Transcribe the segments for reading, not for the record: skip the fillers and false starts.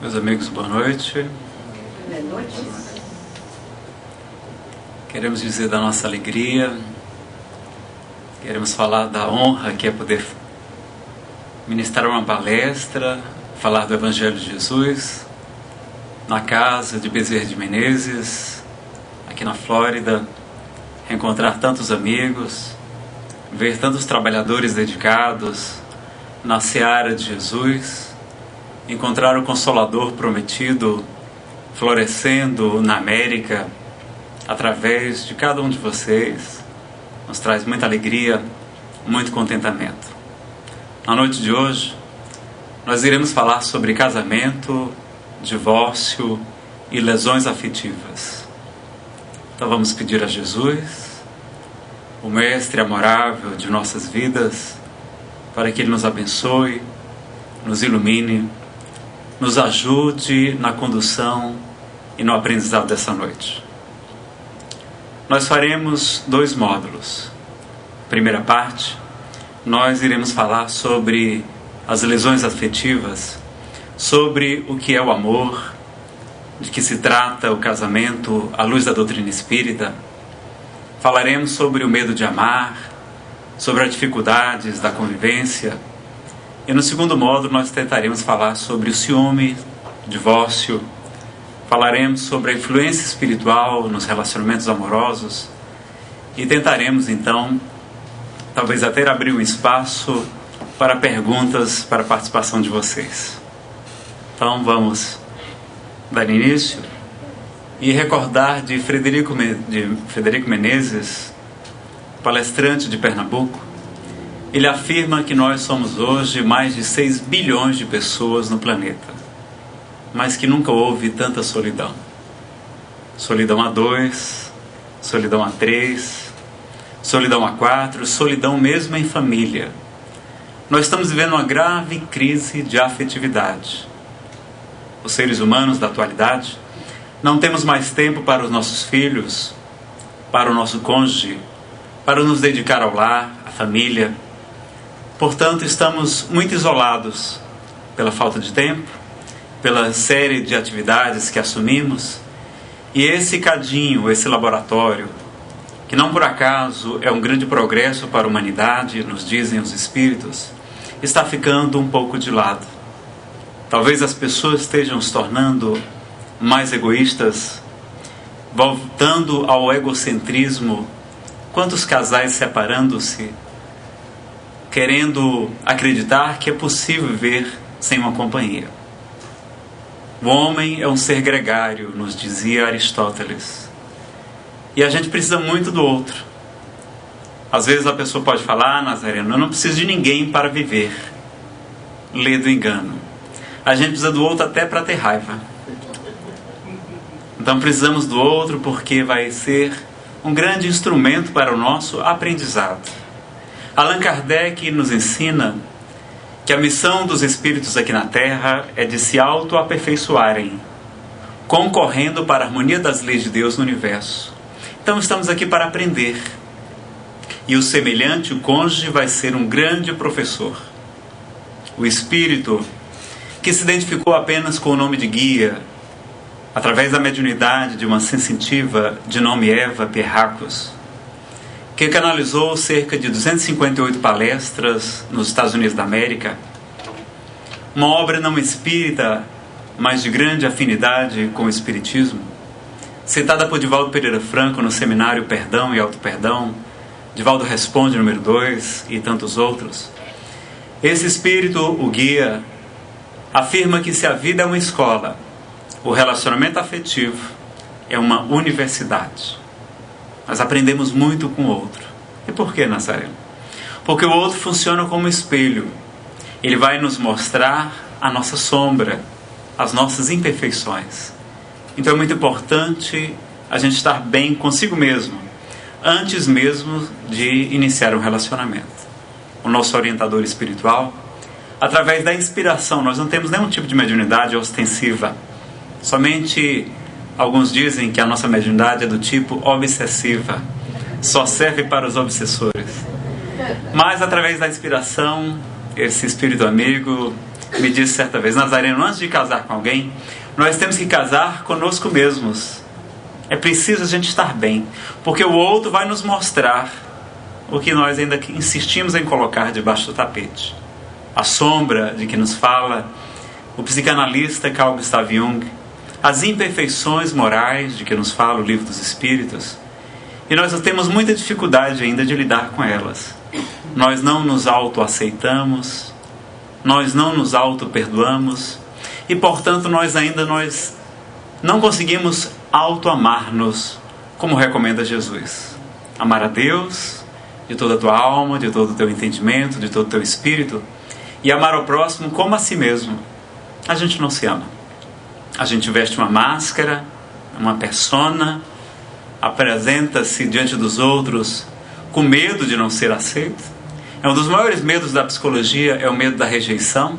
Meus amigos, boa noite. Boa noite. Queremos dizer da nossa alegria, queremos falar da honra que é poder ministrar uma palestra, falar do Evangelho de Jesus na casa de Bezerra de Menezes, aqui na Flórida, reencontrar tantos amigos, ver tantos trabalhadores dedicados na seara de Jesus, encontrar o Consolador prometido florescendo na América através de cada um de vocês, nos traz muita alegria, muito contentamento. Na noite de hoje, nós iremos falar sobre casamento, divórcio e lesões afetivas. Então vamos pedir a Jesus, o Mestre amorável de nossas vidas, para que Ele nos abençoe, nos ilumine, nos ajude na condução e no aprendizado dessa noite. Nós faremos 2 módulos. Primeira parte, nós iremos falar sobre as lesões afetivas, sobre o que é o amor, de que se trata o casamento à luz da doutrina espírita. Falaremos sobre o medo de amar, sobre as dificuldades da convivência. E no segundo módulo nós tentaremos falar sobre o ciúme, divórcio. Falaremos sobre a influência espiritual nos relacionamentos amorosos. E tentaremos então, talvez até abrir um espaço para perguntas, para a participação de vocês. Então vamos dar início e recordar de Frederico Menezes, palestrante de Pernambuco. Ele afirma que nós somos hoje mais de 6 bilhões de pessoas no planeta, mas que nunca houve tanta solidão. Solidão a 2, solidão a 3, solidão a 4, solidão mesmo em família. Nós estamos vivendo uma grave crise de afetividade. Os seres humanos da atualidade não temos mais tempo para os nossos filhos, para o nosso cônjuge, para nos dedicar ao lar, à família. Portanto, estamos muito isolados pela falta de tempo, pela série de atividades que assumimos. E esse cadinho, esse laboratório, que não por acaso é um grande progresso para a humanidade, nos dizem os espíritos, está ficando um pouco de lado. Talvez as pessoas estejam se tornando mais egoístas, voltando ao egocentrismo. Quantos casais separando-se, querendo acreditar que é possível viver sem uma companhia. O homem é um ser gregário, nos dizia Aristóteles. E a gente precisa muito do outro. Às vezes a pessoa pode falar: Nazareno, eu não preciso de ninguém para viver. Lê do engano. A gente precisa do outro até para ter raiva. Então precisamos do outro porque vai ser um grande instrumento para o nosso aprendizado. Allan Kardec nos ensina que a missão dos espíritos aqui na Terra é de se auto-aperfeiçoarem, concorrendo para a harmonia das leis de Deus no universo. Então estamos aqui para aprender. E o semelhante, o cônjuge, vai ser um grande professor. O espírito, que se identificou apenas com o nome de guia, através da mediunidade de uma sensitiva de nome Eva Pierracos, que canalizou cerca de 258 palestras nos Estados Unidos da América, uma obra não espírita, mas de grande afinidade com o espiritismo, citada por Divaldo Pereira Franco no seminário Perdão e Auto-Perdão, Divaldo Responde número 2 e tantos outros. Esse espírito, o guia, afirma que se a vida é uma escola, o relacionamento afetivo é uma universidade. Nós aprendemos muito com o outro. E por que, Nazareno? Porque o outro funciona como espelho. Ele vai nos mostrar a nossa sombra, as nossas imperfeições. Então é muito importante a gente estar bem consigo mesmo, antes mesmo de iniciar um relacionamento. O nosso orientador espiritual, através da inspiração, nós não temos nenhum tipo de mediunidade ostensiva. Somente alguns dizem que a nossa mediunidade é do tipo obsessiva, só serve para os obsessores. Mas através da inspiração, esse espírito amigo me disse certa vez: Nazareno, antes de casar com alguém, nós temos que casar conosco mesmos. É preciso a gente estar bem, porque o outro vai nos mostrar o que nós ainda insistimos em colocar debaixo do tapete. A sombra de que nos fala o psicanalista Carl Gustav Jung, as imperfeições morais de que nos fala o Livro dos Espíritos, e nós temos muita dificuldade ainda de lidar com elas. Nós não nos autoaceitamos, nós não nos auto-perdoamos, e portanto nós não conseguimos auto-amar-nos como recomenda Jesus. Amar a Deus de toda a tua alma, de todo o teu entendimento, de todo o teu espírito, e amar ao próximo como a si mesmo. A gente não se ama. A gente veste uma máscara, uma persona, apresenta-se diante dos outros com medo de não ser aceito. É um dos maiores medos da psicologia, é o medo da rejeição.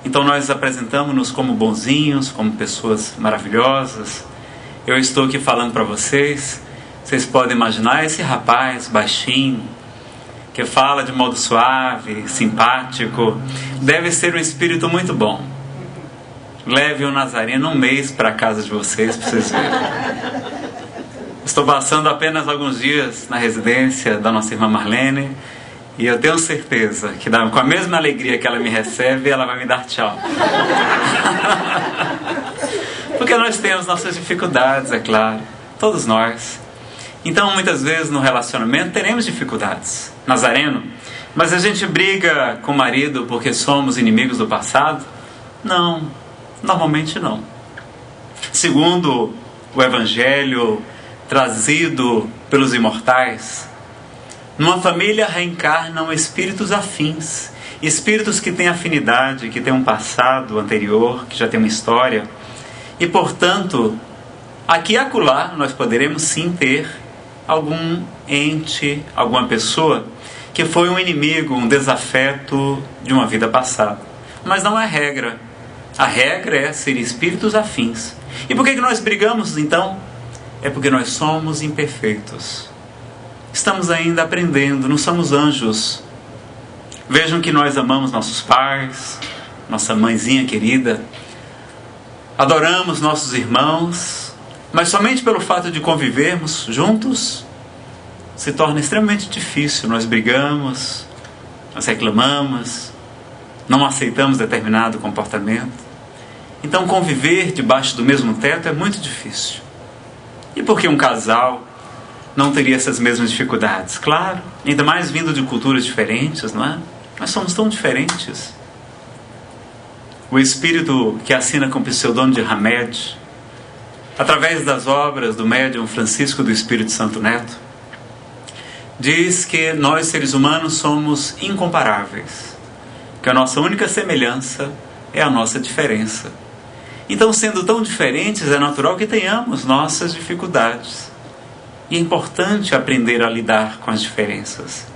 Então nós apresentamos-nos como bonzinhos, como pessoas maravilhosas. Eu estou aqui falando para vocês, vocês podem imaginar esse rapaz baixinho, que fala de modo suave, simpático, deve ser um espírito muito bom. Leve o Nazareno um mês para a casa de vocês, para vocês verem. Estou passando apenas alguns dias na residência da nossa irmã Marlene, e eu tenho certeza que com a mesma alegria que ela me recebe, ela vai me dar tchau. Porque nós temos nossas dificuldades, é claro, todos nós. Então muitas vezes no relacionamento teremos dificuldades. Nazareno, mas a gente briga com o marido porque somos inimigos do passado? Não, normalmente não. Segundo o Evangelho trazido pelos imortais, numa família reencarnam espíritos afins, espíritos que têm afinidade, que têm um passado anterior, que já tem uma história, e portanto, aqui e acolá nós poderemos sim ter algum ente, alguma pessoa que foi um inimigo, um desafeto de uma vida passada. Mas não é regra. A regra é ser espíritos afins. E por que nós brigamos então? É porque nós somos imperfeitos. Estamos ainda aprendendo, não somos anjos. Vejam que nós amamos nossos pais, nossa mãezinha querida, adoramos nossos irmãos, mas somente pelo fato de convivermos juntos, se torna extremamente difícil. Nós brigamos, nós reclamamos, não aceitamos determinado comportamento. Então conviver debaixo do mesmo teto é muito difícil. E por que um casal não teria essas mesmas dificuldades? Claro, ainda mais vindo de culturas diferentes, não é? Nós somos tão diferentes. O espírito que assina com o pseudônimo de Hamed, através das obras do médium Francisco do Espírito Santo Neto, diz que nós seres humanos somos incomparáveis, que a nossa única semelhança é a nossa diferença. Então, sendo tão diferentes, é natural que tenhamos nossas dificuldades. E é importante aprender a lidar com as diferenças.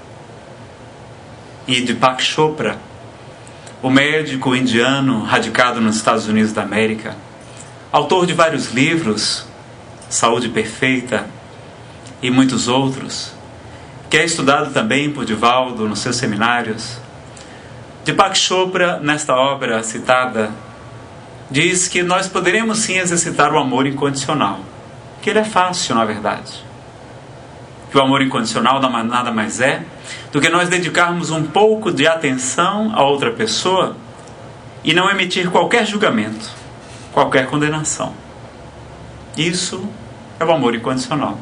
E Deepak Chopra, o médico indiano radicado nos Estados Unidos da América, autor de vários livros, Saúde Perfeita e muitos outros, que é estudado também por Divaldo nos seus seminários, Deepak Chopra, nesta obra citada, diz que nós poderemos sim exercitar o amor incondicional, que ele é fácil, na verdade. Que o amor incondicional nada mais é do que nós dedicarmos um pouco de atenção a outra pessoa e não emitir qualquer julgamento, qualquer condenação. Isso é o amor incondicional.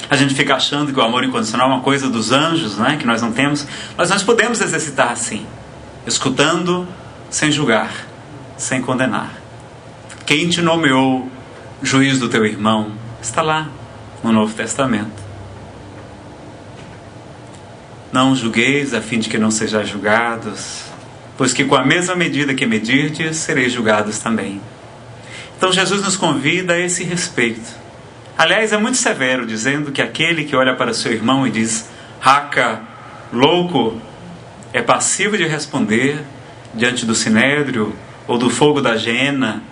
A gente fica achando que o amor incondicional é uma coisa dos anjos, né? Que nós não temos, mas nós podemos exercitar assim, escutando sem julgar, sem condenar. Quem te nomeou juiz do teu irmão está lá no Novo Testamento. Não julgueis a fim de que não sejais julgados, pois que com a mesma medida que medirdes, sereis julgados também. Então Jesus nos convida a esse respeito. Aliás, é muito severo, dizendo que aquele que olha para seu irmão e diz "raca, louco", é passivo de responder diante do sinédrio ou do fogo da Geena,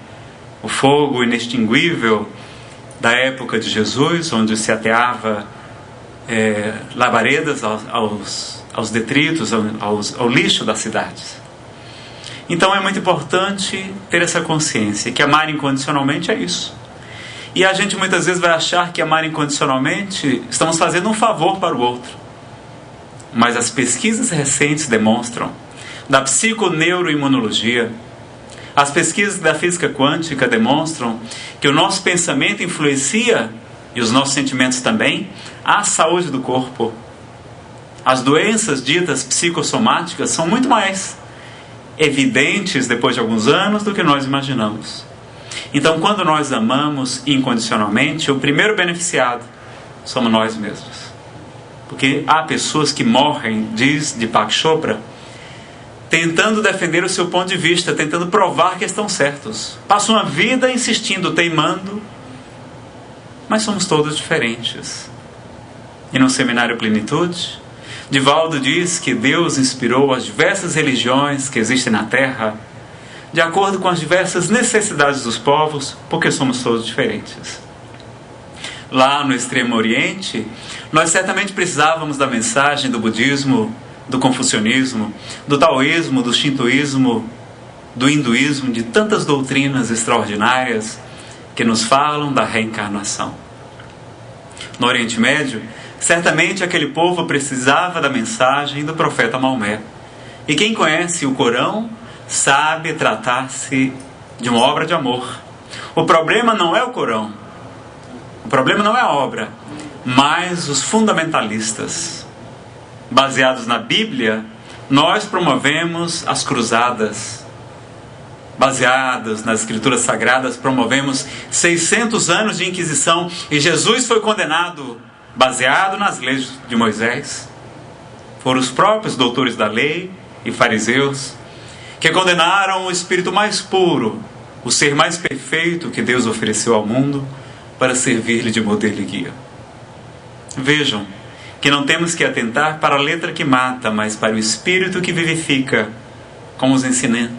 o fogo inextinguível da época de Jesus, onde se ateava labaredas aos detritos, ao lixo das cidades. Então é muito importante ter essa consciência, que amar incondicionalmente é isso. E a gente muitas vezes vai achar que amar incondicionalmente estamos fazendo um favor para o outro. Mas as pesquisas recentes demonstram, da psiconeuroimunologia, as pesquisas da física quântica demonstram que o nosso pensamento influencia, e os nossos sentimentos também, a saúde do corpo. As doenças ditas psicossomáticas são muito mais evidentes depois de alguns anos do que nós imaginamos. Então, quando nós amamos incondicionalmente, o primeiro beneficiado somos nós mesmos. Porque há pessoas que morrem, diz Deepak Chopra, tentando defender o seu ponto de vista, tentando provar que estão certos. Passam a vida insistindo, teimando, mas somos todos diferentes. E no seminário Plenitude, Divaldo diz que Deus inspirou as diversas religiões que existem na Terra de acordo com as diversas necessidades dos povos, porque somos todos diferentes. Lá no Extremo Oriente, nós certamente precisávamos da mensagem do budismo, do confucionismo, do taoísmo, do shintoísmo, do hinduísmo, de tantas doutrinas extraordinárias que nos falam da reencarnação. No Oriente Médio, certamente aquele povo precisava da mensagem do profeta Maomé. E quem conhece o Corão sabe tratar-se de uma obra de amor. O problema não é o Corão, o problema não é a obra, mas os fundamentalistas. Baseados na Bíblia, nós promovemos as cruzadas. Baseados nas Escrituras Sagradas, promovemos 600 anos de Inquisição, e Jesus foi condenado baseado nas leis de Moisés. Foram os próprios doutores da lei e fariseus que condenaram o espírito mais puro, o ser mais perfeito que Deus ofereceu ao mundo, para servir-lhe de modelo e guia. Vejam que não temos que atentar para a letra que mata, mas para o espírito que vivifica, como nos ensina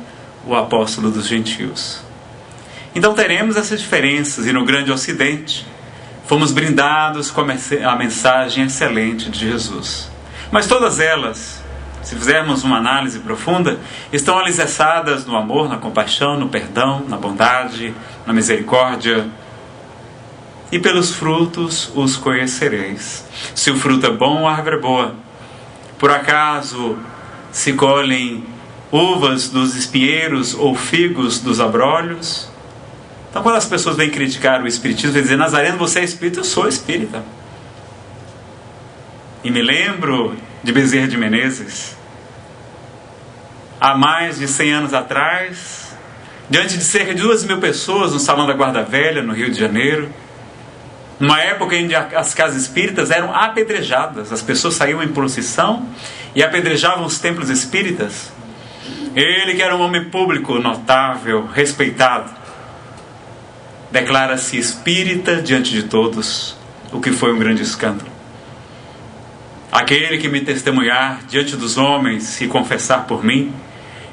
o apóstolo dos gentios. Então teremos essas diferenças, e no grande ocidente fomos brindados com a mensagem excelente de Jesus. Mas todas elas, se fizermos uma análise profunda, estão alicerçadas no amor, na compaixão, no perdão, na bondade, na misericórdia. E pelos frutos os conhecereis. Se o fruto é bom, a árvore é boa. Por acaso se colhem uvas dos espinheiros ou figos dos abrolhos? Então, quando as pessoas vêm criticar o espiritismo, vêm dizer: Nazareno, você é espírita? Eu sou espírita. E me lembro de Bezerra de Menezes, há mais de 100 anos atrás, diante de cerca de 2.000 pessoas no Salão da Guarda Velha, no Rio de Janeiro, numa época em que as casas espíritas eram apedrejadas, as pessoas saíam em procissão e apedrejavam os templos espíritas. Ele, que era um homem público notável, respeitado, declara-se espírita diante de todos, o que foi um grande escândalo. Aquele que me testemunhar diante dos homens e confessar por mim,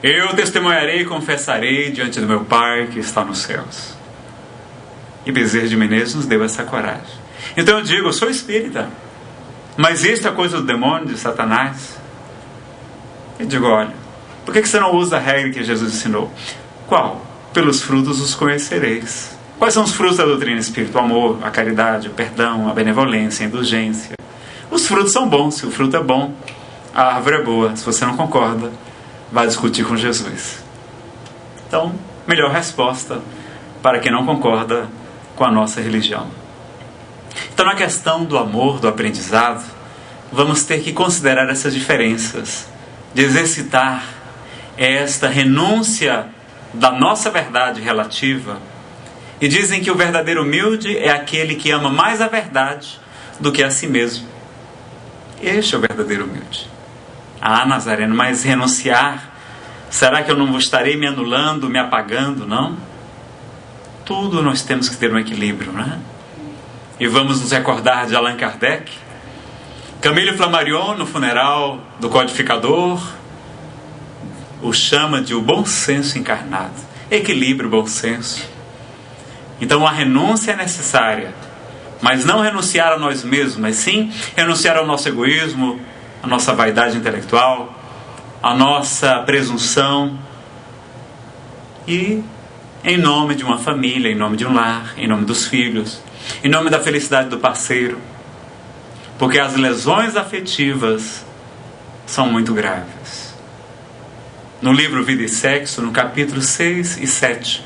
eu testemunharei e confessarei diante do meu Pai que está nos céus. E Bezerra de Menezes nos deu essa coragem. Então eu digo: eu sou espírita, mas isto é coisa do demônio, de Satanás. Eu digo: olha, por que você não usa a regra que Jesus ensinou? Qual? Pelos frutos os conhecereis. Quais são os frutos da doutrina espírita? O amor, a caridade, o perdão, a benevolência, a indulgência. Os frutos são bons. Se o fruto é bom, a árvore é boa. Se você não concorda, vá discutir com Jesus. Então, melhor resposta para quem não concorda com a nossa religião. Então, na questão do amor, do aprendizado, vamos ter que considerar essas diferenças, de exercitar esta renúncia da nossa verdade relativa. E dizem que o verdadeiro humilde é aquele que ama mais a verdade do que a si mesmo. Este é o verdadeiro humilde. Ah, Nazareno, mas renunciar, será que eu não estarei me anulando, me apagando? Não. Tudo nós temos que ter um equilíbrio, né? E vamos nos recordar de Allan Kardec. Camille Flammarion, no funeral do codificador, o chama de o bom senso encarnado. Equilíbrio, bom senso. Então a renúncia é necessária, mas não renunciar a nós mesmos, mas sim renunciar ao nosso egoísmo, a nossa vaidade intelectual, a nossa presunção, e em nome de uma família, em nome de um lar, em nome dos filhos, em nome da felicidade do parceiro. Porque as lesões afetivas são muito graves. No livro Vida e Sexo, no capítulo 6 e 7,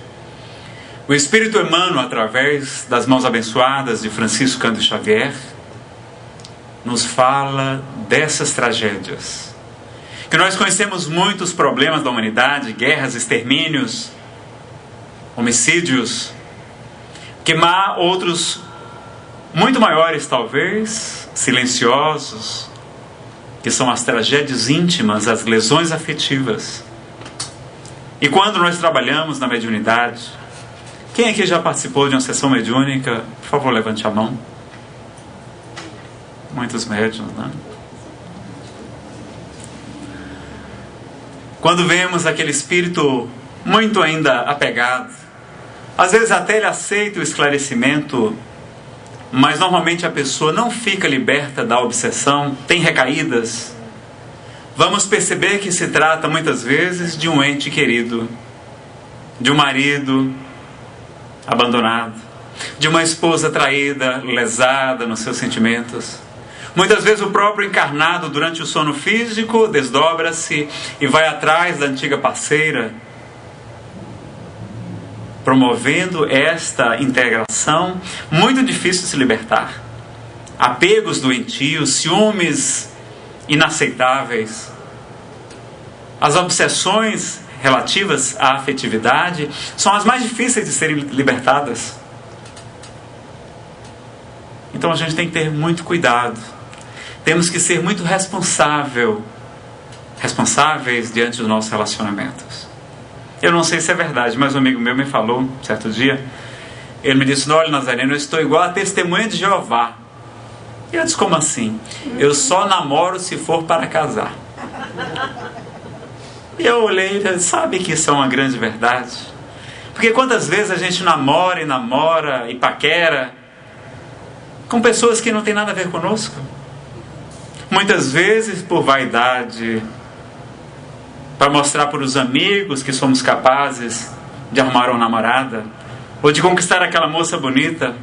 o Espírito Emmanuel, através das mãos abençoadas de Francisco Cândido Xavier, nos fala dessas tragédias. Que nós conhecemos muitos problemas da humanidade, guerras, extermínios, homicídios, que há outros muito maiores talvez, silenciosos, que são as tragédias íntimas, as lesões afetivas. E quando nós trabalhamos na mediunidade, quem aqui já participou de uma sessão mediúnica? Por favor, levante a mão. Muitos médiuns, né? Quando vemos aquele espírito muito ainda apegado, às vezes até ele aceita o esclarecimento, mas normalmente a pessoa não fica liberta da obsessão, tem recaídas. Vamos perceber que se trata muitas vezes de um ente querido, de um marido abandonado, de uma esposa traída, lesada nos seus sentimentos. Muitas vezes o próprio encarnado, durante o sono físico, desdobra-se e vai atrás da antiga parceira, promovendo esta integração muito difícil de se libertar. Apegos doentios, ciúmes inaceitáveis. As obsessões relativas à afetividade são as mais difíceis de serem libertadas. Então a gente tem que ter muito cuidado. Temos que ser muito responsáveis diante dos nossos relacionamentos. Eu não sei se é verdade, mas um amigo meu me falou, certo dia, ele me disse: olha, Nazareno, eu estou igual a testemunha de Jeová. E eu disse: como assim? Eu só namoro se for para casar. E eu olhei e disse: sabe que isso é uma grande verdade? Porque quantas vezes a gente namora e paquera com pessoas que não têm nada a ver conosco? Muitas vezes por vaidade, para mostrar para os amigos que somos capazes de arrumar uma namorada, ou de conquistar aquela moça bonita,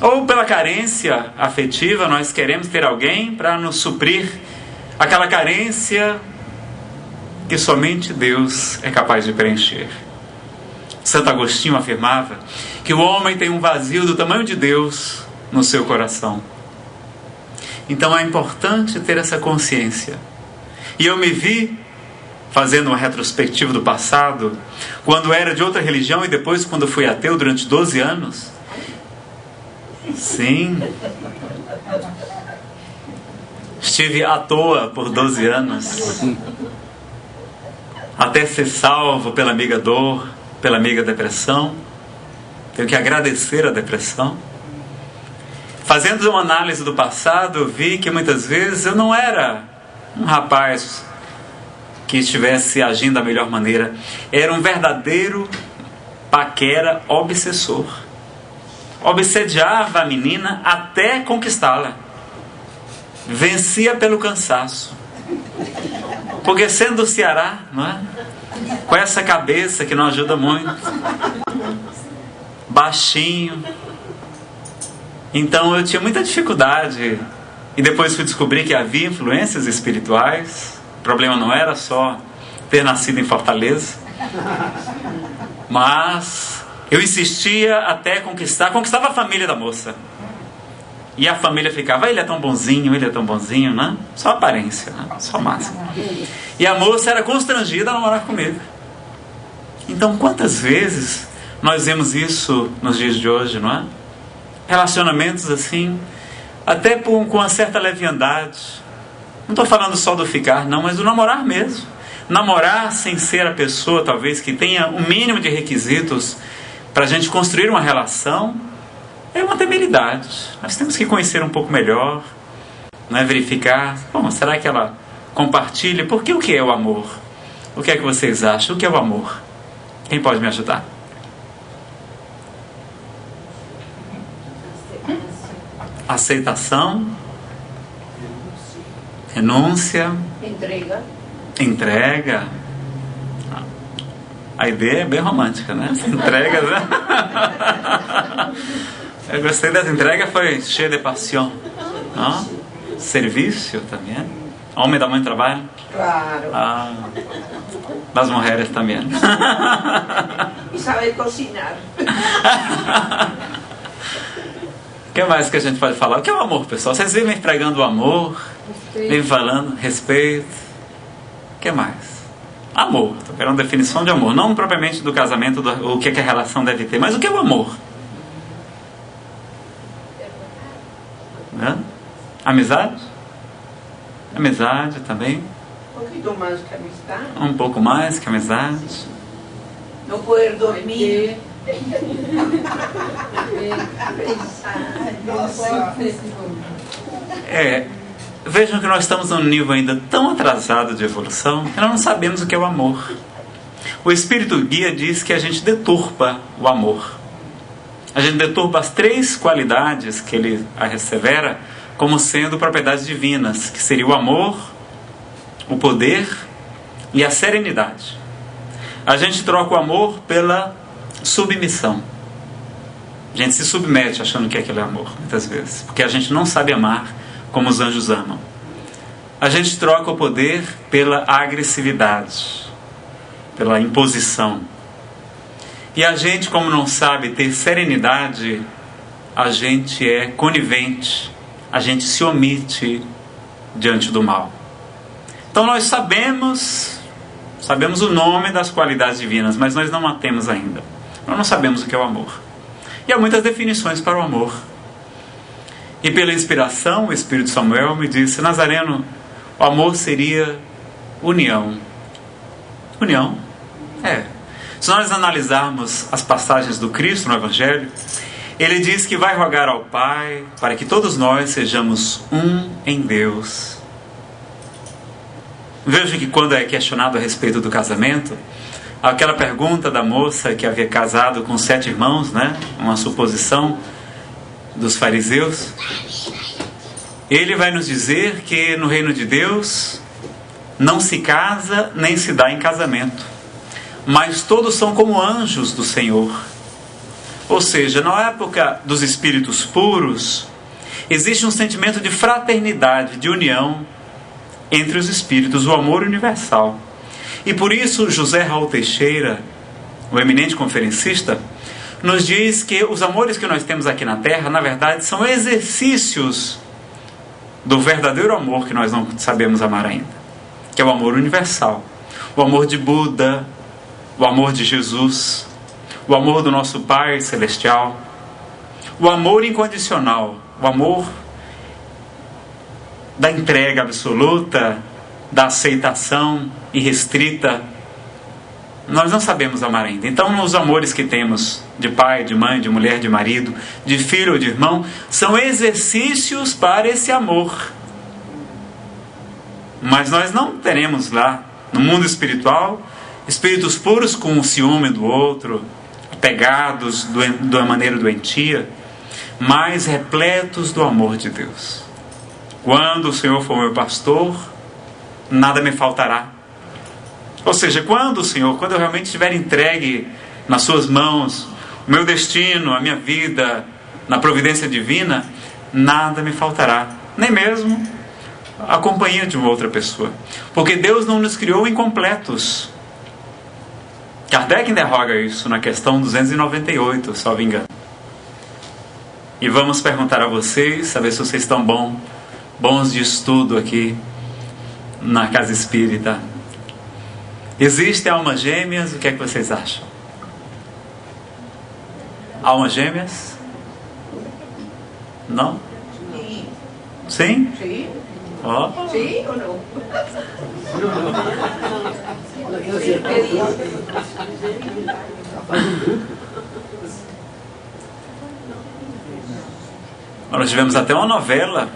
ou pela carência afetiva, nós queremos ter alguém para nos suprir aquela carência que somente Deus é capaz de preencher. Santo Agostinho afirmava que o homem tem um vazio do tamanho de Deus no seu coração. Então é importante ter essa consciência. E eu me vi fazendo uma retrospectiva do passado, quando era de outra religião e depois quando fui ateu durante 12 anos. Sim. Estive à toa por 12 anos. Até ser salvo pela amiga dor, pela amiga depressão. Tenho que agradecer a depressão. Fazendo uma análise do passado, vi que muitas vezes eu não era um rapaz que estivesse agindo da melhor maneira. Era um verdadeiro paquera obsessor. Obsediava a menina até conquistá-la. Vencia pelo cansaço. Porque sendo do Ceará, não é? Com essa cabeça que não ajuda muito, baixinho, então eu tinha muita dificuldade. E depois fui descobrir que havia influências espirituais. O problema não era só ter nascido em Fortaleza, mas eu insistia até conquistava a família da moça. E a família ficava: ele é tão bonzinho, né? Só aparência, né? Só massa. E a moça era constrangida a namorar comigo. Então quantas vezes nós vemos isso nos dias de hoje, não é? Relacionamentos assim, até com uma certa leviandade. Não estou falando só do ficar, não, mas do namorar mesmo. Namorar sem ser a pessoa, talvez, que tenha o mínimo de requisitos para a gente construir uma relação, é uma temeridade. Nós temos que conhecer um pouco melhor, né? Verificar, bom, será que ela compartilha? Porque o que é o amor? O que é que vocês acham? O que é o amor? Quem pode me ajudar? Aceitação, renúncia, entrega. A ideia é bem romântica, né? As entregas, né? Eu gostei das entregas, foi cheia de paixão. Serviço também. Homem dá muito trabalho? Claro. Las mulheres também. E saber cozinhar. O que mais que a gente pode falar? O que é o amor, pessoal? Vocês vivem pregando o amor, vivem falando respeito. O que mais? Amor. Estou querendo uma definição de amor. Não propriamente do casamento, o que a relação deve ter, mas o que é o amor? Amizade? Amizade também. Um pouquinho mais que amizade. Um pouco mais que amizade. Não poder dormir. Vejam que nós estamos num nível ainda tão atrasado de evolução que nós não sabemos o que é o amor. O Espírito Guia diz que a gente deturpa o amor. A gente deturpa as 3 qualidades que ele assevera como sendo propriedades divinas, que seria o amor, o poder e a serenidade. A gente troca o amor pela submissão. A gente se submete achando que aquilo é amor, muitas vezes, porque a gente não sabe amar como os anjos amam. A gente troca o poder pela agressividade, pela imposição. E a gente, como não sabe ter serenidade, a gente é conivente, a gente se omite diante do mal. Então nós sabemos o nome das qualidades divinas, mas nós não a temos ainda. Nós não sabemos o que é o amor. E há muitas definições para o amor. E pela inspiração, o Espírito Samuel me disse: Nazareno, o amor seria união. União? Se nós analisarmos as passagens do Cristo no Evangelho, ele diz que vai rogar ao Pai para que todos nós sejamos um em Deus. Veja que quando é questionado a respeito do casamento, aquela pergunta da moça que havia casado com 7 irmãos, né? Uma suposição dos fariseus, ele vai nos dizer que no reino de Deus não se casa nem se dá em casamento, mas todos são como anjos do Senhor. Ou seja, na época dos espíritos puros, existe um sentimento de fraternidade, de união entre os espíritos, o amor universal. E por isso José Raul Teixeira, o eminente conferencista, nos diz que os amores que nós temos aqui na Terra, na verdade, são exercícios do verdadeiro amor que nós não sabemos amar ainda, que é o amor universal, o amor de Buda, o amor de Jesus, o amor do nosso Pai Celestial, o amor incondicional, o amor da entrega absoluta, da aceitação irrestrita. Nós não sabemos amar ainda. Então, os amores que temos de pai, de mãe, de mulher, de marido, de filho ou de irmão, são exercícios para esse amor. Mas nós não teremos lá, no mundo espiritual, espíritos puros com o ciúme do outro, apegados de uma maneira doentia, mas repletos do amor de Deus. Quando o Senhor for meu pastor, nada me faltará. Ou seja, quando eu realmente estiver entregue nas suas mãos, o meu destino, a minha vida, na providência divina, nada me faltará, nem mesmo a companhia de uma outra pessoa. Porque Deus não nos criou incompletos. Kardec interroga isso na questão 298, salvo engano. E vamos perguntar a vocês, saber se vocês estão bons de estudo aqui na Casa Espírita. Existem almas gêmeas? O que é que vocês acham? Almas gêmeas? Não? Sim? Sim. Oh. Sim ou não? Nós tivemos até uma novela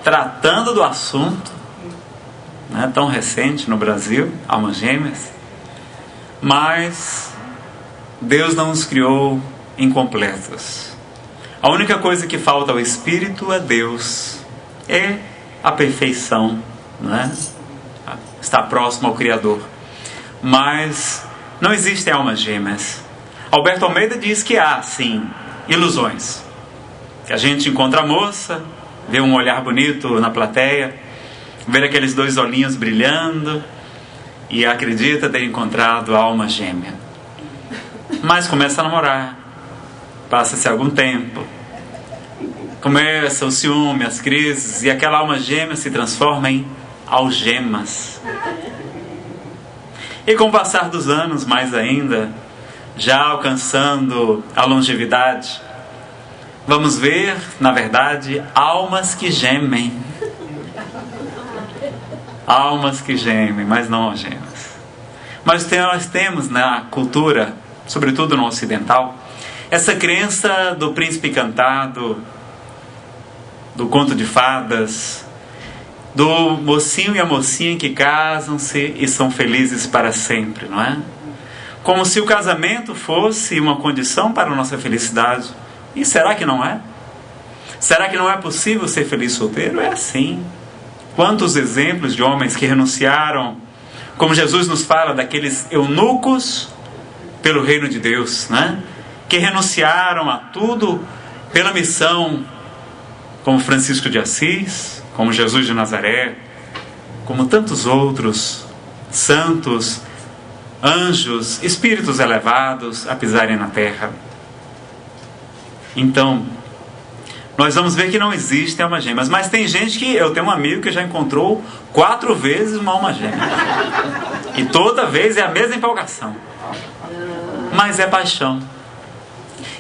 tratando do assunto, né, tão recente no Brasil, almas gêmeas. Mas Deus não nos criou incompletos. A única coisa que falta ao Espírito é Deus, é a perfeição, né? Está próximo ao Criador. Mas Não existem almas gêmeas. Alberto Almeida diz que há, sim, ilusões. Que a gente encontra a moça, vê um olhar bonito na plateia, vê aqueles dois olhinhos brilhando e acredita ter encontrado a alma gêmea. Mas começa a namorar, passa-se algum tempo, começa o ciúme, as crises, e aquela alma gêmea se transforma em algemas. E com o passar dos anos, mais ainda, já alcançando a longevidade, vamos ver, na verdade, almas que gemem. Almas que gemem, mas não algemas. Mas nós temos na cultura, sobretudo no ocidental, essa crença do príncipe encantado, do conto de fadas, do mocinho e a mocinha que casam-se e são felizes para sempre, não é? Como se o casamento fosse uma condição para a nossa felicidade. E será que não é? Será que não é possível ser feliz solteiro? É assim. Quantos exemplos de homens que renunciaram, como Jesus nos fala daqueles eunucos pelo reino de Deus, né? Que renunciaram a tudo pela missão, como Francisco de Assis, como Jesus de Nazaré, como tantos outros santos, anjos, espíritos elevados a pisarem na terra. Então, nós vamos ver que não existem almas gêmeas. Mas tem gente que... Eu tenho um amigo que já encontrou 4 vezes uma alma gêmea. E toda vez é a mesma empolgação. Mas é paixão.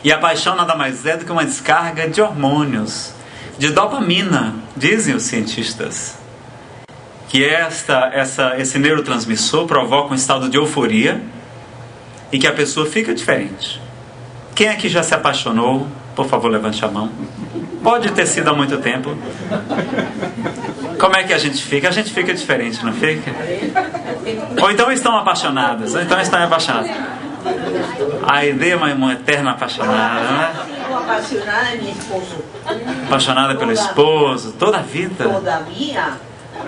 E a paixão nada mais é do que uma descarga de hormônios, de dopamina, dizem os cientistas. Que esse neurotransmissor provoca um estado de euforia e que a pessoa fica diferente. Quem aqui já se apaixonou? Por favor, levante a mão. Pode ter sido há muito tempo. Como é que a gente fica? A gente fica diferente, não fica? Ou então estão apaixonadas, ou então estão apaixonadas. A ideia é uma eterna apaixonada, não é? Apaixonada em meu esposo. Apaixonada pelo esposo, toda a vida. Todavía.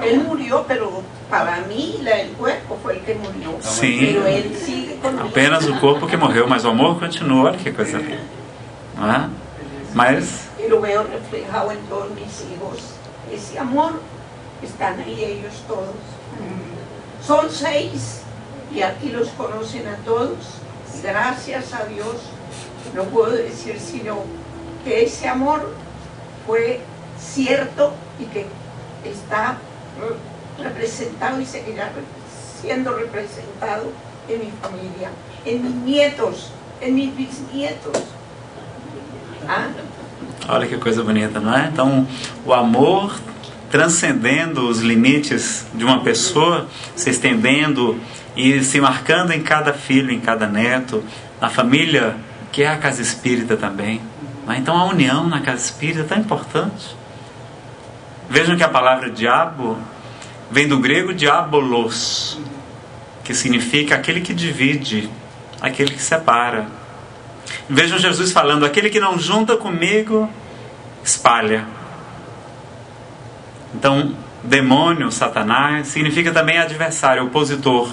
Él murió, pero para mí el cuerpo fue el que murió. Sim. Pero él sigue conmigo. Apenas o corpo que morreu, mas o amor continua. Olha que coisa linda. Não é? Mas... Y lo veo reflejado en todos mis hijos. Ese amor, están ahí ellos todos. Son 6 y aquí los conocen a todos. Gracias a Dios, no puedo decir sino que ese amor fue cierto y que está representado y seguirá siendo representado en mi familia, en mis nietos, en mis bisnietos. ¿Ah? Olha que coisa bonita, não é? Então, o amor transcendendo os limites de uma pessoa, se estendendo e se marcando em cada filho, em cada neto, na família, que é a casa espírita também. Não é? Então, a união na casa espírita é tão importante. Vejam que a palavra diabo vem do grego diabolos, que significa aquele que divide, aquele que separa. Vejam Jesus falando, aquele que não junta comigo, espalha. Então, demônio, Satanás, significa também adversário, opositor.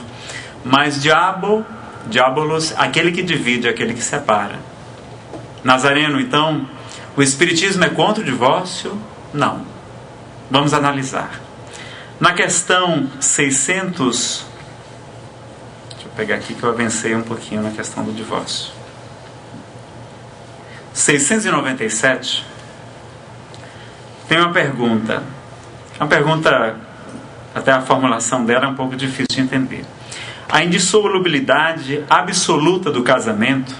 Mas diabolos, aquele que divide, aquele que separa. Nazareno, então, o Espiritismo é contra o divórcio? Não. Vamos analisar. Na questão 600... Deixa eu pegar aqui que eu avancei um pouquinho na questão do divórcio. 697, tem uma pergunta. Uma pergunta, até a formulação dela é um pouco difícil de entender. A indissolubilidade absoluta do casamento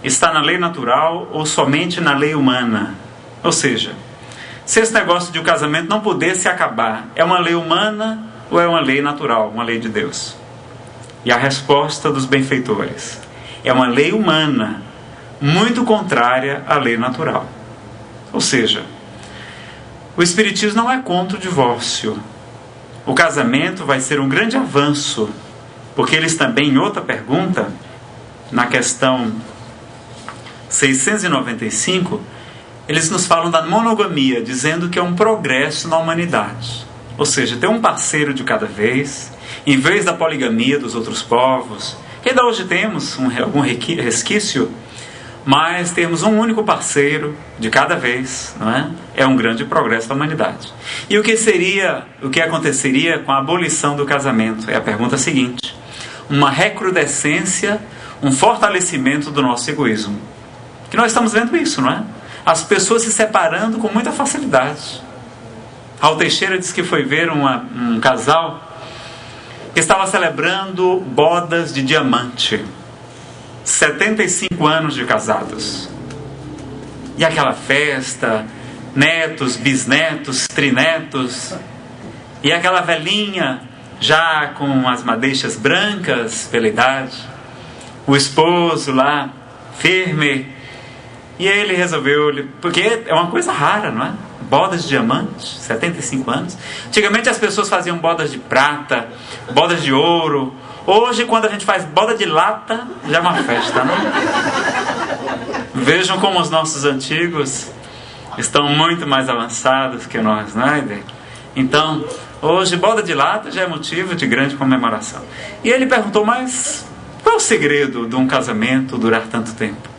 está na lei natural ou somente na lei humana? Ou seja, se esse negócio de o casamento não poder se acabar, é uma lei humana ou é uma lei natural, uma lei de Deus? E a resposta dos benfeitores é uma lei humana, muito contrária à lei natural. Ou seja, o Espiritismo não é contra o divórcio. O casamento vai ser um grande avanço, porque eles também, em outra pergunta, na questão 695, eles nos falam da monogamia, dizendo que é um progresso na humanidade. Ou seja, ter um parceiro de cada vez, em vez da poligamia dos outros povos, Ainda hoje temos algum resquício, mas temos um único parceiro de cada vez, não é? É um grande progresso da humanidade. E o que aconteceria com a abolição do casamento? É a pergunta seguinte: uma recrudescência, um fortalecimento do nosso egoísmo. Que nós estamos vendo isso, não é? As pessoas se separando com muita facilidade. Raul Teixeira disse que foi ver um casal que estava celebrando bodas de diamante. 75 anos de casados. E aquela festa, netos, bisnetos, trinetos, e aquela velhinha já com as madeixas brancas pela idade, o esposo lá, firme, e ele resolveu, porque é uma coisa rara, não é? Bodas de diamante, 75 anos. Antigamente as pessoas faziam bodas de prata, bodas de ouro. Hoje, quando a gente faz boda de lata, já é uma festa, não? Vejam como os nossos antigos estão muito mais avançados que nós, não é? Então, hoje, boda de lata já é motivo de grande comemoração. E ele perguntou, mas qual é o segredo de um casamento durar tanto tempo?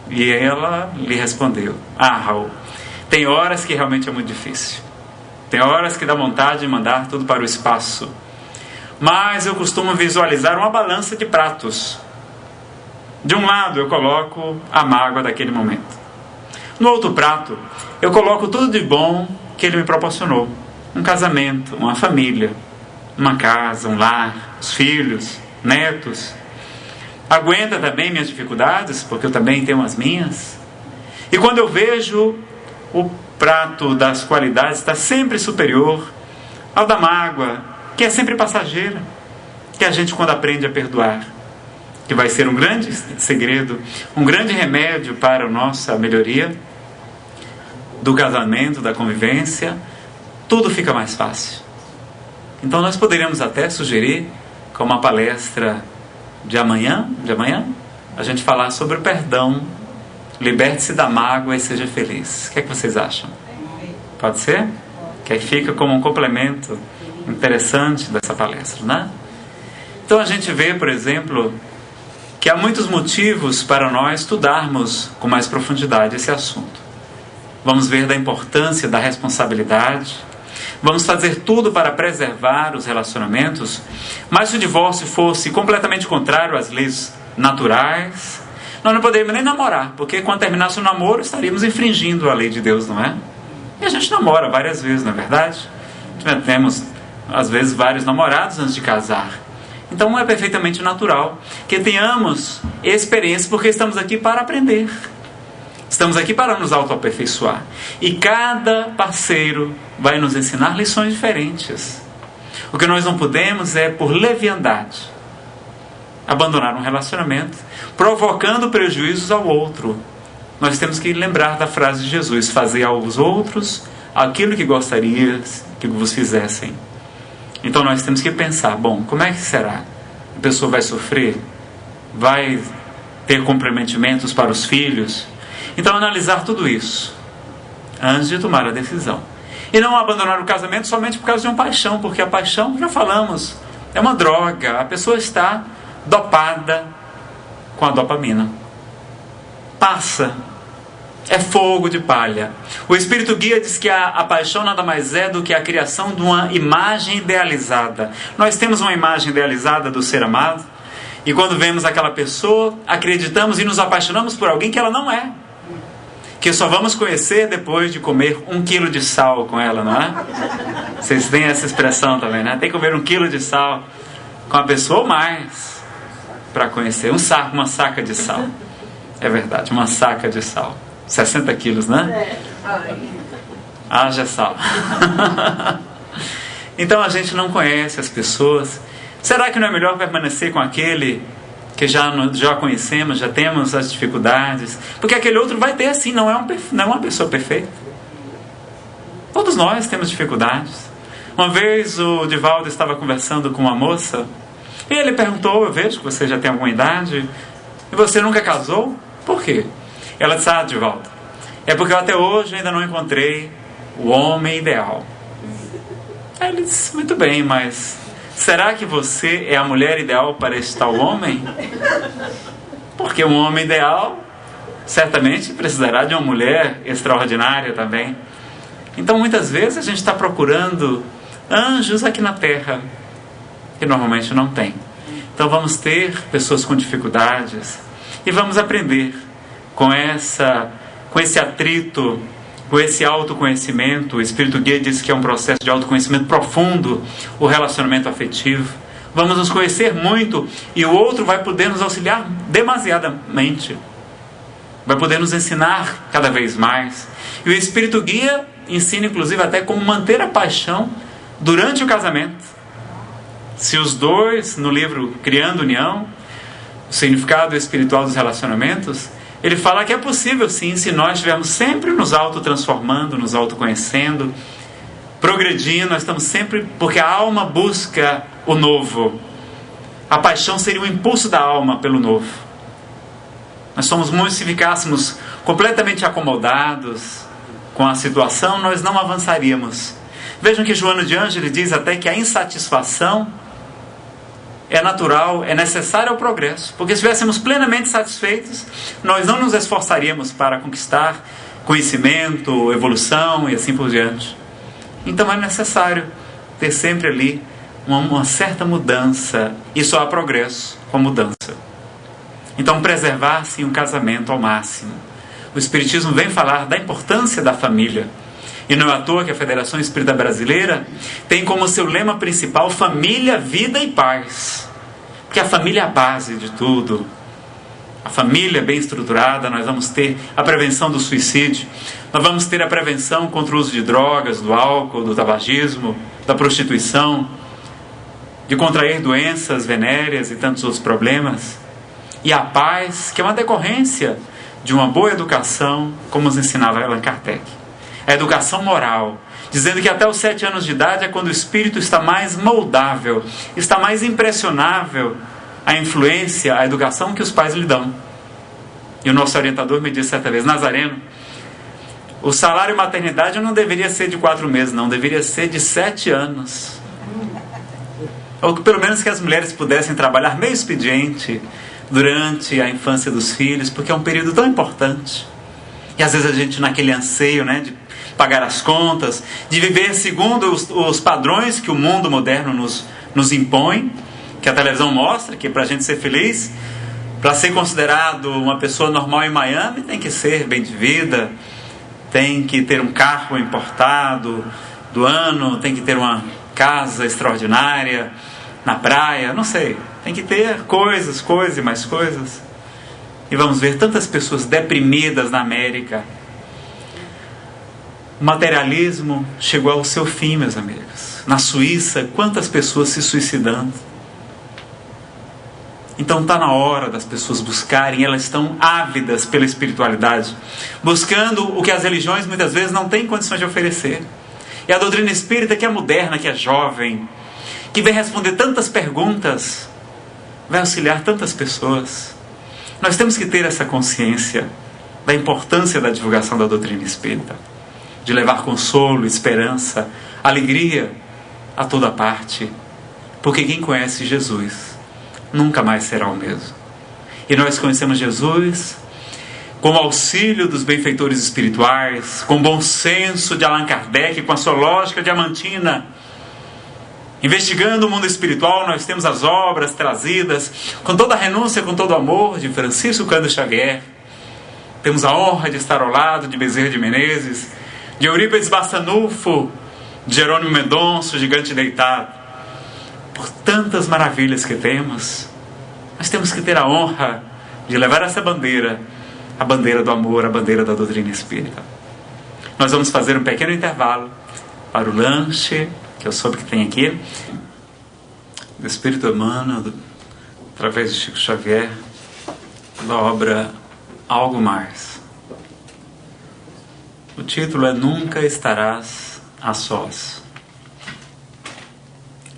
E ela lhe respondeu, Raul, tem horas que realmente é muito difícil. Tem horas que dá vontade de mandar tudo para o espaço. Mas eu costumo visualizar uma balança de pratos. De um lado eu coloco a mágoa daquele momento. No outro prato eu coloco tudo de bom que ele me proporcionou. Um casamento, uma família, uma casa, um lar, os filhos, netos. Aguenta também minhas dificuldades, porque eu também tenho as minhas. E quando eu vejo o prato das qualidades está sempre superior ao da mágoa, que é sempre passageira, que a gente, quando aprende a perdoar, que vai ser um grande segredo, um grande remédio para a nossa melhoria do casamento, da convivência, tudo fica mais fácil. Então nós poderíamos até sugerir, com uma palestra de amanhã, a gente falar sobre o perdão, liberte-se da mágoa e seja feliz. O que é que vocês acham? Pode ser? Que aí fica como um complemento interessante dessa palestra, né? Então a gente vê, por exemplo, que há muitos motivos para nós estudarmos com mais profundidade esse assunto. Vamos ver da importância da responsabilidade, vamos fazer tudo para preservar os relacionamentos, mas se o divórcio fosse completamente contrário às leis naturais, nós não poderíamos nem namorar, porque quando terminasse o namoro estaríamos infringindo a lei de Deus, não é? E a gente namora várias vezes, não é verdade? Temos às vezes vários namorados antes de casar. Então é perfeitamente natural que tenhamos experiência, porque estamos aqui para aprender, estamos aqui para nos autoaperfeiçoar, e cada parceiro vai nos ensinar lições diferentes. O que nós não podemos é, por leviandade, abandonar um relacionamento, provocando prejuízos ao outro. Nós temos que lembrar da frase de Jesus: fazei aos outros aquilo que gostarias que vos fizessem. Então nós temos que pensar, bom, como é que será? A pessoa vai sofrer? Vai ter comprometimentos para os filhos? Então analisar tudo isso antes de tomar a decisão. E não abandonar o casamento somente por causa de uma paixão, porque a paixão, já falamos, é uma droga. A pessoa está dopada com a dopamina. Passa. É fogo de palha. O Espírito Guia diz que a paixão nada mais é do que a criação de uma imagem idealizada. Nós temos uma imagem idealizada do ser amado, e quando vemos aquela pessoa, acreditamos e nos apaixonamos por alguém que ela não é, que só vamos conhecer depois de comer 1 quilo de sal com ela, não é? Vocês têm essa expressão também, né? Tem que comer 1 quilo de sal com a pessoa ou mais para conhecer. Uma saca de sal. É verdade, uma saca de sal. 60 quilos, né? Haja sal. Então a gente não conhece as pessoas. Será que não é melhor permanecer com aquele que já conhecemos, já temos as dificuldades? Porque aquele outro vai ter, assim, não é uma pessoa perfeita. Todos nós temos dificuldades. Uma vez o Divaldo estava conversando com uma moça, e ele perguntou: eu vejo que você já tem alguma idade, e você nunca casou? Por quê? Ela disse: Divaldo, é porque eu até hoje ainda não encontrei o homem ideal. Aí ele disse: muito bem, mas será que você é a mulher ideal para este tal homem? Porque um homem ideal certamente precisará de uma mulher extraordinária também. Então muitas vezes a gente está procurando anjos aqui na terra, que normalmente não tem. Então vamos ter pessoas com dificuldades e vamos aprender com esse atrito, com esse autoconhecimento. O Espírito Guia diz que é um processo de autoconhecimento profundo, o relacionamento afetivo. Vamos nos conhecer muito e o outro vai poder nos auxiliar demasiadamente. Vai poder nos ensinar cada vez mais. E o Espírito Guia ensina inclusive até como manter a paixão durante o casamento. Se os dois, no livro Criando União, o significado espiritual dos relacionamentos, ele fala que é possível sim, se nós estivermos sempre nos autotransformando, nos autoconhecendo, progredindo. Nós estamos sempre, porque a alma busca o novo. A paixão seria um impulso da alma pelo novo. Nós somos muitos, se ficássemos completamente acomodados com a situação, nós não avançaríamos. Vejam que Joana de Ângeles diz até que a insatisfação é natural, é necessária ao progresso. Porque se estivéssemos plenamente satisfeitos, nós não nos esforçaríamos para conquistar conhecimento, evolução e assim por diante. Então é necessário ter sempre ali uma certa mudança. E só há progresso com mudança. Então preservar-se um casamento ao máximo. O Espiritismo vem falar da importância da família. E não é à toa que a Federação Espírita Brasileira tem como seu lema principal família, vida e paz. Porque a família é a base de tudo. A família bem estruturada, nós vamos ter a prevenção do suicídio, nós vamos ter a prevenção contra o uso de drogas, do álcool, do tabagismo, da prostituição, de contrair doenças venéreas e tantos outros problemas. E a paz, que é uma decorrência de uma boa educação, como nos ensinava Allan Kardec. A educação moral, dizendo que até os 7 anos de idade é quando o espírito está mais moldável, está mais impressionável a influência, a educação que os pais lhe dão. E o nosso orientador me disse certa vez: Nazareno, o salário maternidade não deveria ser de 4 meses, não, deveria ser de 7 anos. Ou que pelo menos que as mulheres pudessem trabalhar meio expediente durante a infância dos filhos, porque é um período tão importante. E às vezes a gente naquele anseio, né, de pagar as contas, de viver segundo os padrões que o mundo moderno nos impõe, que a televisão mostra, que para a gente ser feliz, para ser considerado uma pessoa normal em Miami, tem que ser bem de vida, tem que ter um carro importado do ano, tem que ter uma casa extraordinária na praia, não sei, tem que ter coisas e mais coisas. E vamos ver tantas pessoas deprimidas na América. O materialismo chegou ao seu fim, meus amigos. Na Suíça, quantas pessoas se suicidando. Então está na hora das pessoas buscarem, elas estão ávidas pela espiritualidade, buscando o que as religiões muitas vezes não têm condições de oferecer. E a doutrina espírita, que é moderna, que é jovem, que vem responder tantas perguntas, vai auxiliar tantas pessoas. Nós temos que ter essa consciência da importância da divulgação da doutrina espírita, de levar consolo, esperança, alegria a toda parte, porque quem conhece Jesus nunca mais será o mesmo. E nós conhecemos Jesus com o auxílio dos benfeitores espirituais, com o bom senso de Allan Kardec, com a sua lógica diamantina. Investigando o mundo espiritual, nós temos as obras trazidas com toda a renúncia, com todo o amor de Francisco Cândido Xavier. Temos a honra de estar ao lado de Bezerra de Menezes, de Eurípides Bassanufo, de Jerônimo Mendonça, Gigante Deitado. Por tantas maravilhas que temos, nós temos que ter a honra de levar essa bandeira, a bandeira do amor, a bandeira da doutrina espírita. Nós vamos fazer um pequeno intervalo para o lanche, que eu soube que tem aqui, do Espírito Emmanuel, através de Chico Xavier, da obra Algo Mais. O título é Nunca Estarás a Sós.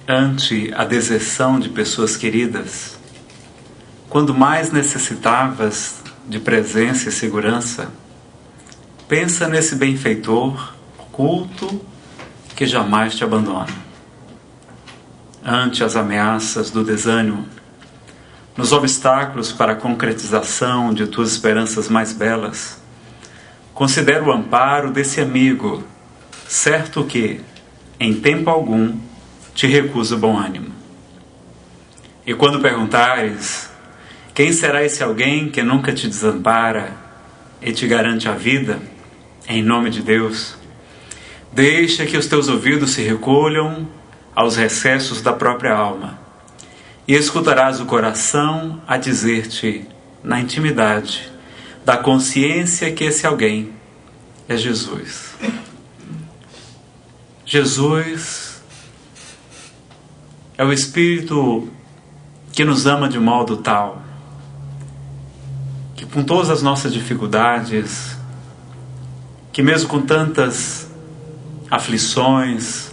Ante a deserção de pessoas queridas, quando mais necessitavas de presença e segurança, pensa nesse benfeitor oculto que jamais te abandona. ante as ameaças do desânimo, nos obstáculos para a concretização de tuas esperanças mais belas, considera o amparo desse amigo, certo que, em tempo algum, te recusa bom ânimo. E quando perguntares, quem será esse alguém que nunca te desampara e te garante a vida, em nome de Deus, deixa que os teus ouvidos se recolham aos recessos da própria alma e escutarás o coração a dizer-te, na intimidade da consciência, que esse alguém é Jesus. Jesus é o Espírito que nos ama de modo tal que, com todas as nossas dificuldades, que mesmo com tantas aflições,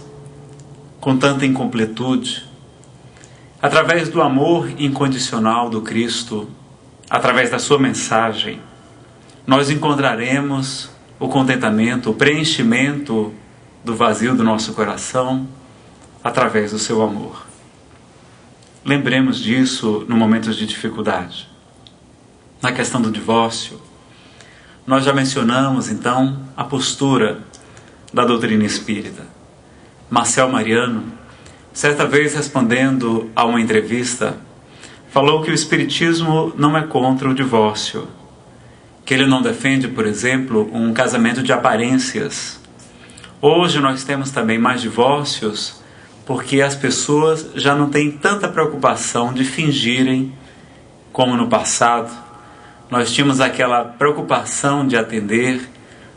com tanta incompletude, através do amor incondicional do Cristo, através da sua mensagem, nós encontraremos o contentamento, o preenchimento do vazio do nosso coração através do seu amor. Lembremos disso no momentos de dificuldade. Na questão do divórcio, nós já mencionamos então a postura da doutrina espírita. Marcel Mariano, certa vez respondendo a uma entrevista, falou que o espiritismo não é contra o divórcio, que ele não defende, por exemplo, um casamento de aparências. Hoje nós temos também mais divórcios porque as pessoas já não têm tanta preocupação de fingirem como no passado. Nós tínhamos aquela preocupação de atender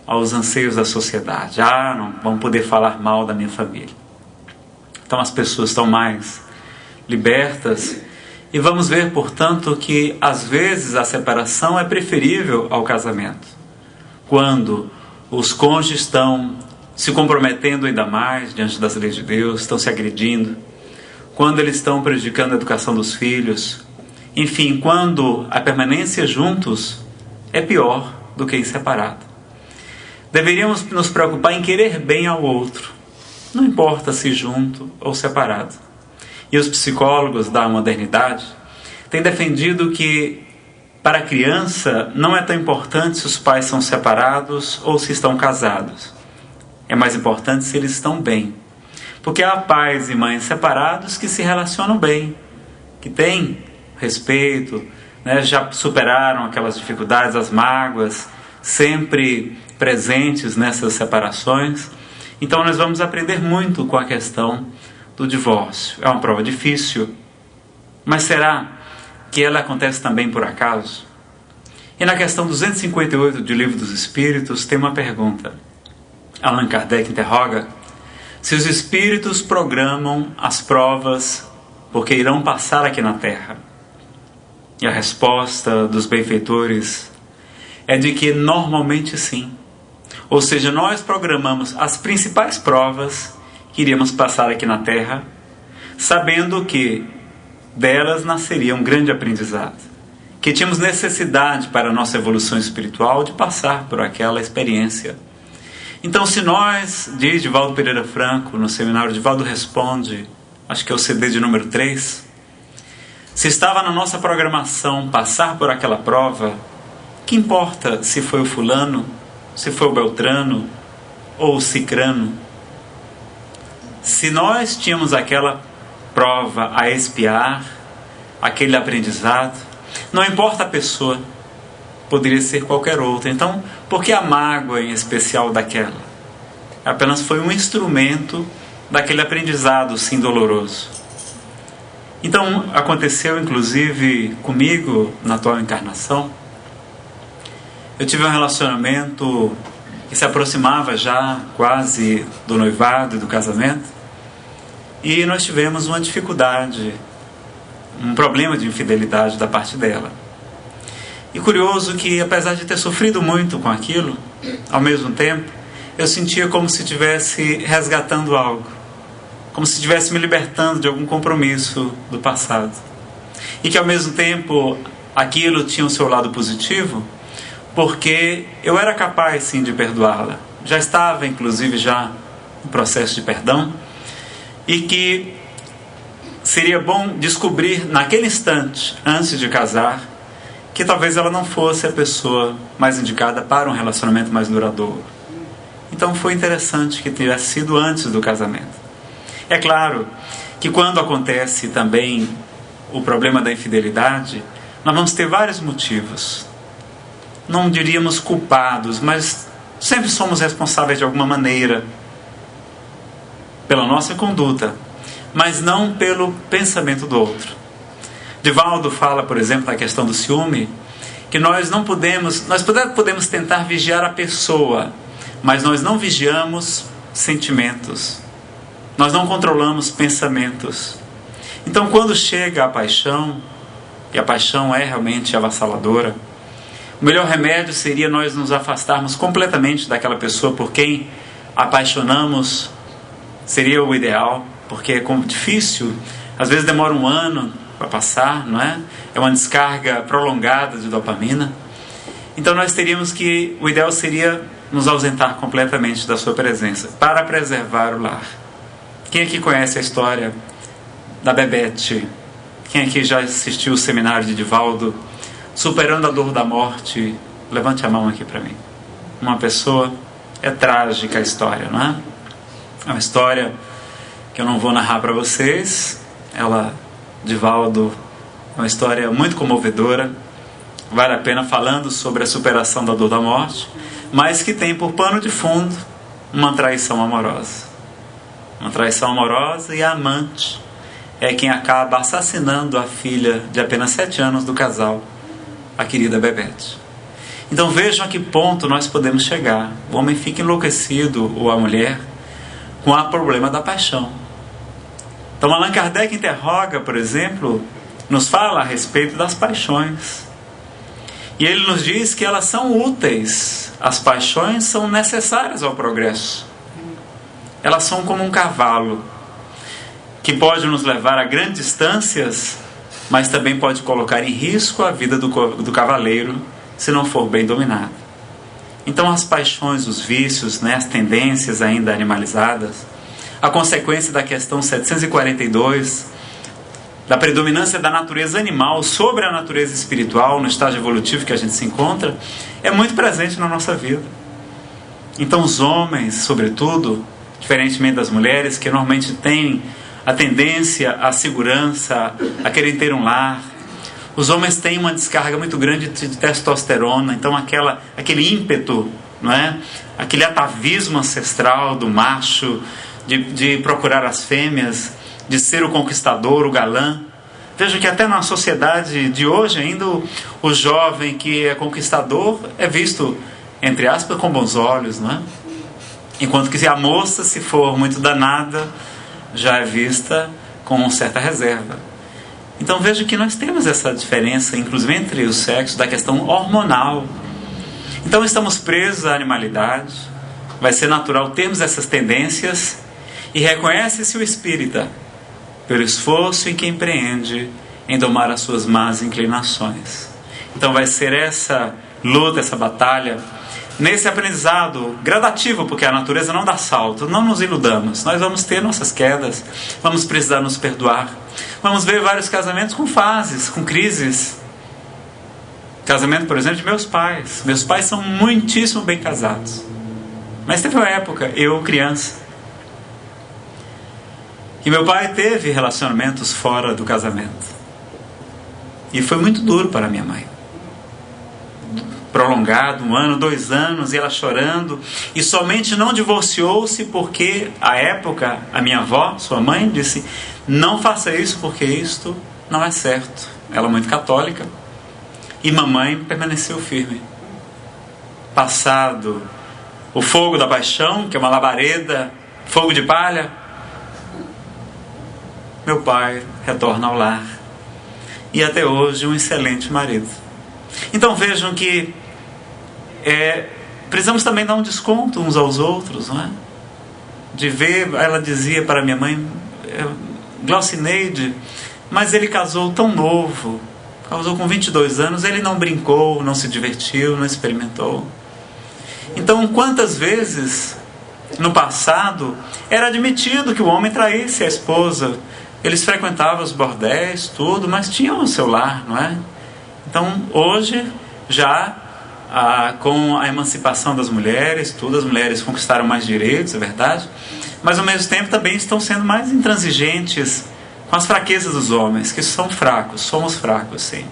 aos anseios da sociedade. Não vão poder falar mal da minha família. Então as pessoas estão mais libertas e vamos ver, portanto, que às vezes a separação é preferível ao casamento. Quando os cônjuges estão se comprometendo ainda mais diante das leis de Deus, estão se agredindo, quando eles estão prejudicando a educação dos filhos, enfim, quando a permanência juntos é pior do que em separado. Deveríamos nos preocupar em querer bem ao outro, não importa se junto ou separado. E os psicólogos da modernidade têm defendido que para a criança não é tão importante se os pais são separados ou se estão casados. É mais importante se eles estão bem. Porque há pais e mães separados que se relacionam bem, que têm respeito, já superaram aquelas dificuldades, as mágoas, sempre presentes nessas separações. Então nós vamos aprender muito com a questão do divórcio. É uma prova difícil, mas será que ela acontece também por acaso? E na questão 258 do Livro dos Espíritos tem uma pergunta. Allan Kardec interroga se os espíritos programam as provas porque irão passar aqui na Terra. E a resposta dos benfeitores é de que normalmente sim. Ou seja, nós programamos as principais provas que iríamos passar aqui na Terra, sabendo que delas nasceria um grande aprendizado, que tínhamos necessidade para a nossa evolução espiritual de passar por aquela experiência. Então, se nós, diz Divaldo Pereira Franco, no seminário Divaldo Responde, acho que é o CD de número 3, se estava na nossa programação passar por aquela prova, que importa se foi o fulano, se foi o beltrano ou o cicrano? Se nós tínhamos aquela prova a expiar, aquele aprendizado, não importa a pessoa, poderia ser qualquer outra. Então, por que a mágoa em especial daquela? Apenas foi um instrumento daquele aprendizado, sim, doloroso. Então, aconteceu inclusive comigo na atual encarnação. Eu tive um relacionamento que se aproximava já quase do noivado e do casamento, e nós tivemos uma dificuldade, um problema de infidelidade da parte dela. E curioso que, apesar de ter sofrido muito com aquilo, ao mesmo tempo, eu sentia como se estivesse resgatando algo, como se estivesse me libertando de algum compromisso do passado. E que, ao mesmo tempo, aquilo tinha o seu lado positivo, porque eu era capaz, sim, de perdoá-la. Já estava, inclusive, já no processo de perdão, e que seria bom descobrir naquele instante, antes de casar, que talvez ela não fosse a pessoa mais indicada para um relacionamento mais duradouro. Então foi interessante que tivesse sido antes do casamento. É claro que quando acontece também o problema da infidelidade, nós vamos ter vários motivos. Não diríamos culpados, mas sempre somos responsáveis de alguma maneira pela nossa conduta, mas não pelo pensamento do outro. Divaldo fala, por exemplo, da questão do ciúme, que nós podemos tentar vigiar a pessoa, mas nós não vigiamos sentimentos. Nós não controlamos pensamentos. Então, quando chega a paixão, e a paixão é realmente avassaladora, o melhor remédio seria nós nos afastarmos completamente daquela pessoa por quem apaixonamos. Seria o ideal, porque é difícil, às vezes demora um ano para passar, não é? É uma descarga prolongada de dopamina. Então nós teríamos que, o ideal seria nos ausentar completamente da sua presença, para preservar o lar. Quem aqui conhece a história da Bebete? Quem aqui já assistiu o seminário de Divaldo, Superando a Dor da Morte? Levante a mão aqui para mim. Uma pessoa, é trágica a história, não é? É uma história que eu não vou narrar para vocês. Divaldo, é uma história muito comovedora, vale a pena falando sobre a superação da dor da morte, mas que tem por pano de fundo uma traição amorosa. Uma traição amorosa, e a amante é quem acaba assassinando a filha de apenas 7 anos do casal, a querida Bebete. Então vejam a que ponto nós podemos chegar. O homem fica enlouquecido, ou a mulher, com o problema da paixão. Então Allan Kardec interroga, por exemplo, nos fala a respeito das paixões. E ele nos diz que elas são úteis. As paixões são necessárias ao progresso. Elas são como um cavalo, que pode nos levar a grandes distâncias, mas também pode colocar em risco a vida do cavaleiro, se não for bem dominado. Então as paixões, os vícios, as tendências ainda animalizadas, a consequência da questão 742, da predominância da natureza animal sobre a natureza espiritual no estágio evolutivo que a gente se encontra, é muito presente na nossa vida. Então os homens, sobretudo, diferentemente das mulheres, que normalmente têm a tendência à segurança, a querer ter um lar, os homens têm uma descarga muito grande de testosterona. Então aquele ímpeto, não é? Aquele atavismo ancestral do macho, de procurar as fêmeas, de ser o conquistador, o galã. Veja que até na sociedade de hoje ainda o jovem que é conquistador é visto, entre aspas, com bons olhos, não é? Enquanto que a moça, se for muito danada, já é vista com certa reserva. Então veja que nós temos essa diferença, inclusive entre os sexos, da questão hormonal. Então estamos presos à animalidade. Vai ser natural termos essas tendências. E reconhece-se o espírita pelo esforço em que empreende em domar as suas más inclinações. Então vai ser essa luta, essa batalha, nesse aprendizado gradativo, porque a natureza não dá salto. Não nos iludamos, nós vamos ter nossas quedas, vamos precisar nos perdoar. Vamos ver vários casamentos com fases, com crises. Casamento, por exemplo, de meus pais. Meus pais são muitíssimo bem casados, mas teve uma época, eu criança, que meu pai teve relacionamentos fora do casamento. E foi muito duro para minha mãe. Prolongado, 1 ano, 2 anos, e ela chorando. E somente não divorciou-se porque, à época, a minha avó, sua mãe, disse: não faça isso porque isto não é certo. Ela é muito católica. E mamãe permaneceu firme. Passado o fogo da paixão, que é uma labareda, fogo de palha, meu pai retorna ao lar. E até hoje um excelente marido. Então vejam que precisamos também dar um desconto uns aos outros, não é? De ver, ela dizia para minha mãe, Glaucineide, mas ele casou tão novo, casou com 22 anos, ele não brincou, não se divertiu, não experimentou. Então quantas vezes no passado era admitido que o homem traísse a esposa Eles frequentavam os bordéis, tudo, mas tinham o seu lar, não é? Então, hoje, já com a emancipação das mulheres, tudo, as mulheres conquistaram mais direitos, é verdade, mas ao mesmo tempo também estão sendo mais intransigentes com as fraquezas dos homens, que são fracos, somos fracos, sim.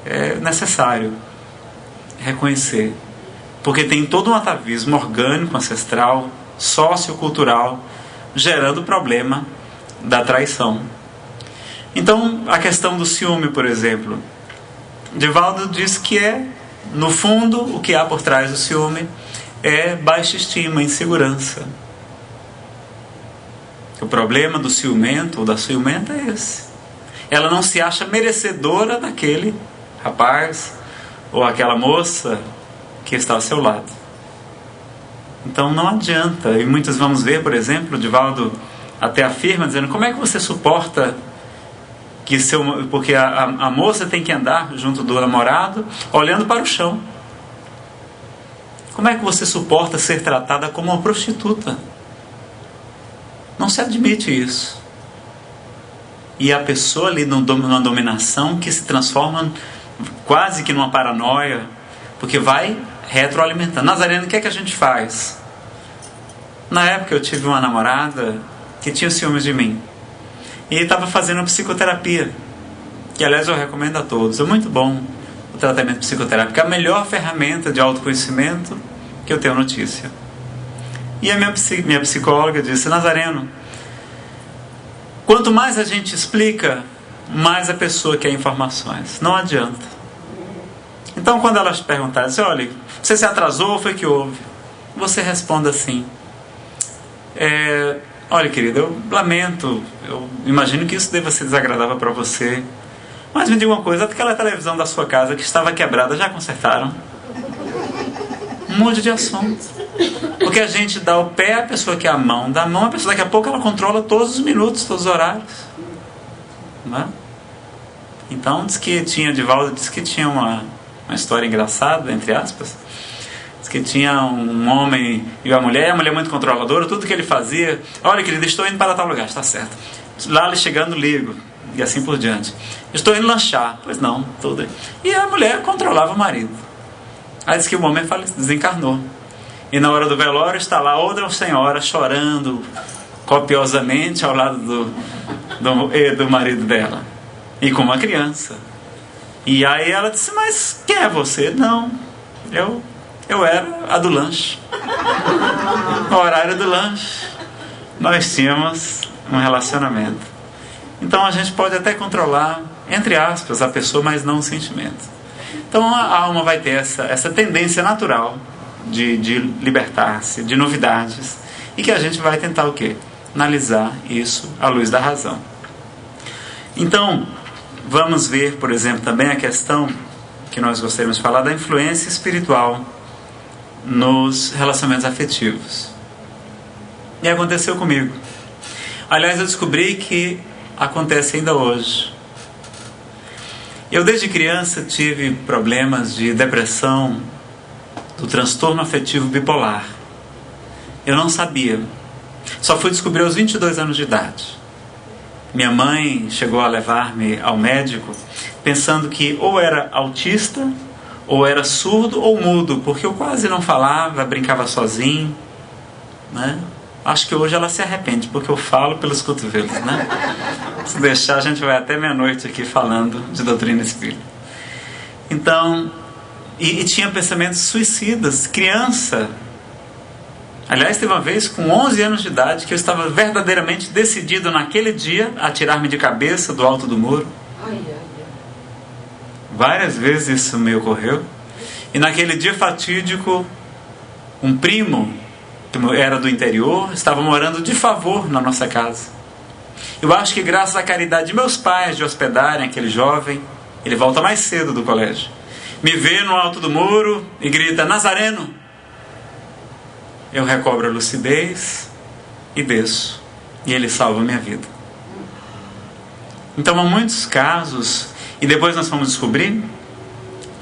É necessário reconhecer, porque tem todo um atavismo orgânico, ancestral, sociocultural, gerando o problema da traição. Então, a questão do ciúme, por exemplo, Divaldo diz que no fundo, o que há por trás do ciúme é baixa estima, insegurança. O problema do ciumento ou da ciumenta é esse. Ela não se acha merecedora daquele rapaz ou aquela moça que está ao seu lado. Então não adianta. E muitos vamos ver, por exemplo, Divaldo até afirma, dizendo: como é que você suporta que porque a moça tem que andar junto do namorado olhando para o chão? Como é que você suporta ser tratada como uma prostituta? Não se admite isso. E a pessoa ali numa dominação que se transforma quase que numa paranoia, porque vai retroalimentando. Nazareno, o que é que a gente faz? Na época eu tive uma namorada que tinha ciúmes de mim. E estava fazendo psicoterapia, que aliás eu recomendo a todos. É muito bom o tratamento psicoterápico. É a melhor ferramenta de autoconhecimento que eu tenho notícia. E a minha psicóloga disse: Nazareno, quanto mais a gente explica, mais a pessoa quer informações. Não adianta. Então quando elas perguntarem assim: olha, você se atrasou ou foi que houve? Você responda assim: olha, querida, eu lamento, eu imagino que isso deva ser desagradável para você, mas me diga uma coisa: aquela televisão da sua casa que estava quebrada, já consertaram? Mude de assunto. Porque a gente dá o pé à pessoa que é a mão, dá a mão à pessoa, daqui a pouco ela controla todos os minutos, todos os horários, não é? Então Divaldo disse que tinha uma história engraçada, entre aspas. Diz que tinha um homem e a mulher muito controladora, tudo que ele fazia: olha, querido, estou indo para tal lugar, está certo. Lá ele chegando, ligo, e assim por diante. Estou indo lanchar, pois não, tudo. E a mulher controlava o marido. Aí diz que o homem desencarnou. E na hora do velório está lá outra senhora chorando copiosamente ao lado do marido dela. E com uma criança. E aí ela disse: mas quem é você? Não, eu era a do lanche. No horário do lanche, nós tínhamos um relacionamento. Então a gente pode até controlar, entre aspas, a pessoa, mas não o sentimento. Então a alma vai ter essa tendência natural de libertar-se de novidades, e que a gente vai tentar o quê? Analisar isso à luz da razão. Então, vamos ver, por exemplo, também a questão que nós gostaríamos de falar da influência espiritual nos relacionamentos afetivos. E aconteceu comigo. Aliás, eu descobri que acontece ainda hoje. Eu desde criança tive problemas de depressão, do transtorno afetivo bipolar. Eu não sabia. Só fui descobrir aos 22 anos de idade. Minha mãe chegou a levar-me ao médico pensando que ou era autista, ou era surdo ou mudo, porque eu quase não falava, brincava sozinho, né? Acho que hoje ela se arrepende, porque eu falo pelos cotovelos, né? Se deixar, a gente vai até meia-noite aqui falando de doutrina espírita. Então, e tinha pensamentos suicidas, criança. Aliás, teve uma vez com 11 anos de idade que eu estava verdadeiramente decidido naquele dia a tirar-me de cabeça do alto do muro. Várias vezes isso me ocorreu. E naquele dia fatídico, um primo, que era do interior, estava morando de favor na nossa casa. Eu acho que graças à caridade de meus pais de hospedarem aquele jovem, ele volta mais cedo do colégio, me vê no alto do muro e grita: Nazareno! Eu recobro a lucidez e desço, e ele salva a minha vida. Então há muitos casos. E depois nós fomos descobrir,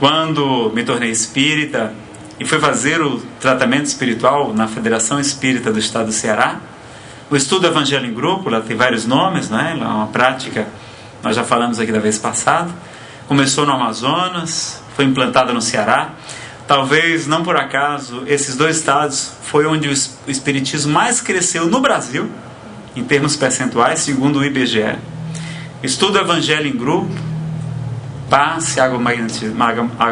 quando me tornei espírita e fui fazer o tratamento espiritual na Federação Espírita do Estado do Ceará, O estudo do Evangelho em grupo, ela tem vários nomes, né? Ela é uma prática, nós já falamos aqui da vez passada. Começou no Amazonas, foi implantada no Ceará. Talvez, não por acaso, esses dois estados foi onde o espiritismo mais cresceu no Brasil, em termos percentuais, segundo o IBGE. Estudo do Evangelho em grupo, passe, água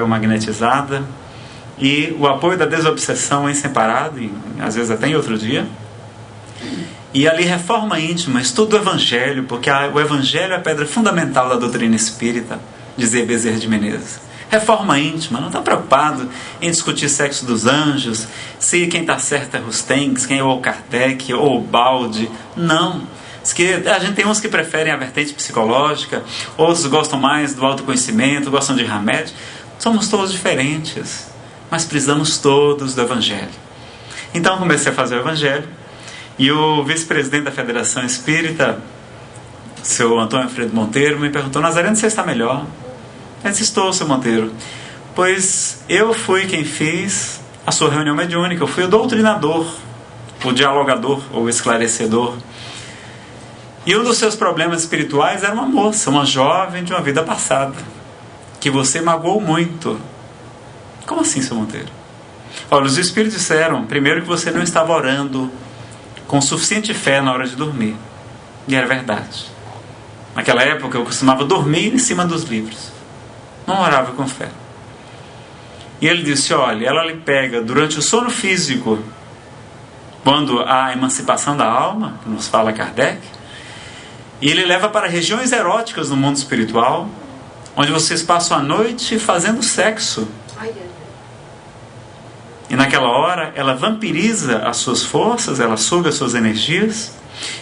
magnetizada e o apoio da desobsessão em separado, e às vezes até em outro dia. E ali reforma íntima, estudo do Evangelho, porque o Evangelho é a pedra fundamental da doutrina espírita, dizia Bezerra de Menezes. Reforma íntima, não está preocupado em discutir sexo dos anjos, se quem está certo é Rusteng, quem é o Kardec ou o Balde. Não. A gente tem uns que preferem a vertente psicológica, outros gostam mais do autoconhecimento, gostam de remédio. Somos todos diferentes, mas precisamos todos do Evangelho. Então comecei a fazer o Evangelho. E o vice-presidente da Federação Espírita, seu Antônio Alfredo Monteiro, me perguntou: Nazareno, você está melhor? Eu disse: estou, seu Monteiro. Pois eu fui quem fiz a sua reunião mediúnica, eu fui o doutrinador, o dialogador, ou o esclarecedor. E um dos seus problemas espirituais era uma moça, uma jovem de uma vida passada, que você magoou muito. Como assim, seu Monteiro? Olha, os espíritos disseram, primeiro, que você não estava orando com suficiente fé na hora de dormir. E era verdade. Naquela época eu costumava dormir em cima dos livros. Não orava com fé. E ele disse: olha, ela lhe pega durante o sono físico, quando há a emancipação da alma, que nos fala Kardec, e ele leva para regiões eróticas no mundo espiritual, onde vocês passam a noite fazendo sexo. E naquela hora ela vampiriza as suas forças, ela suga as suas energias,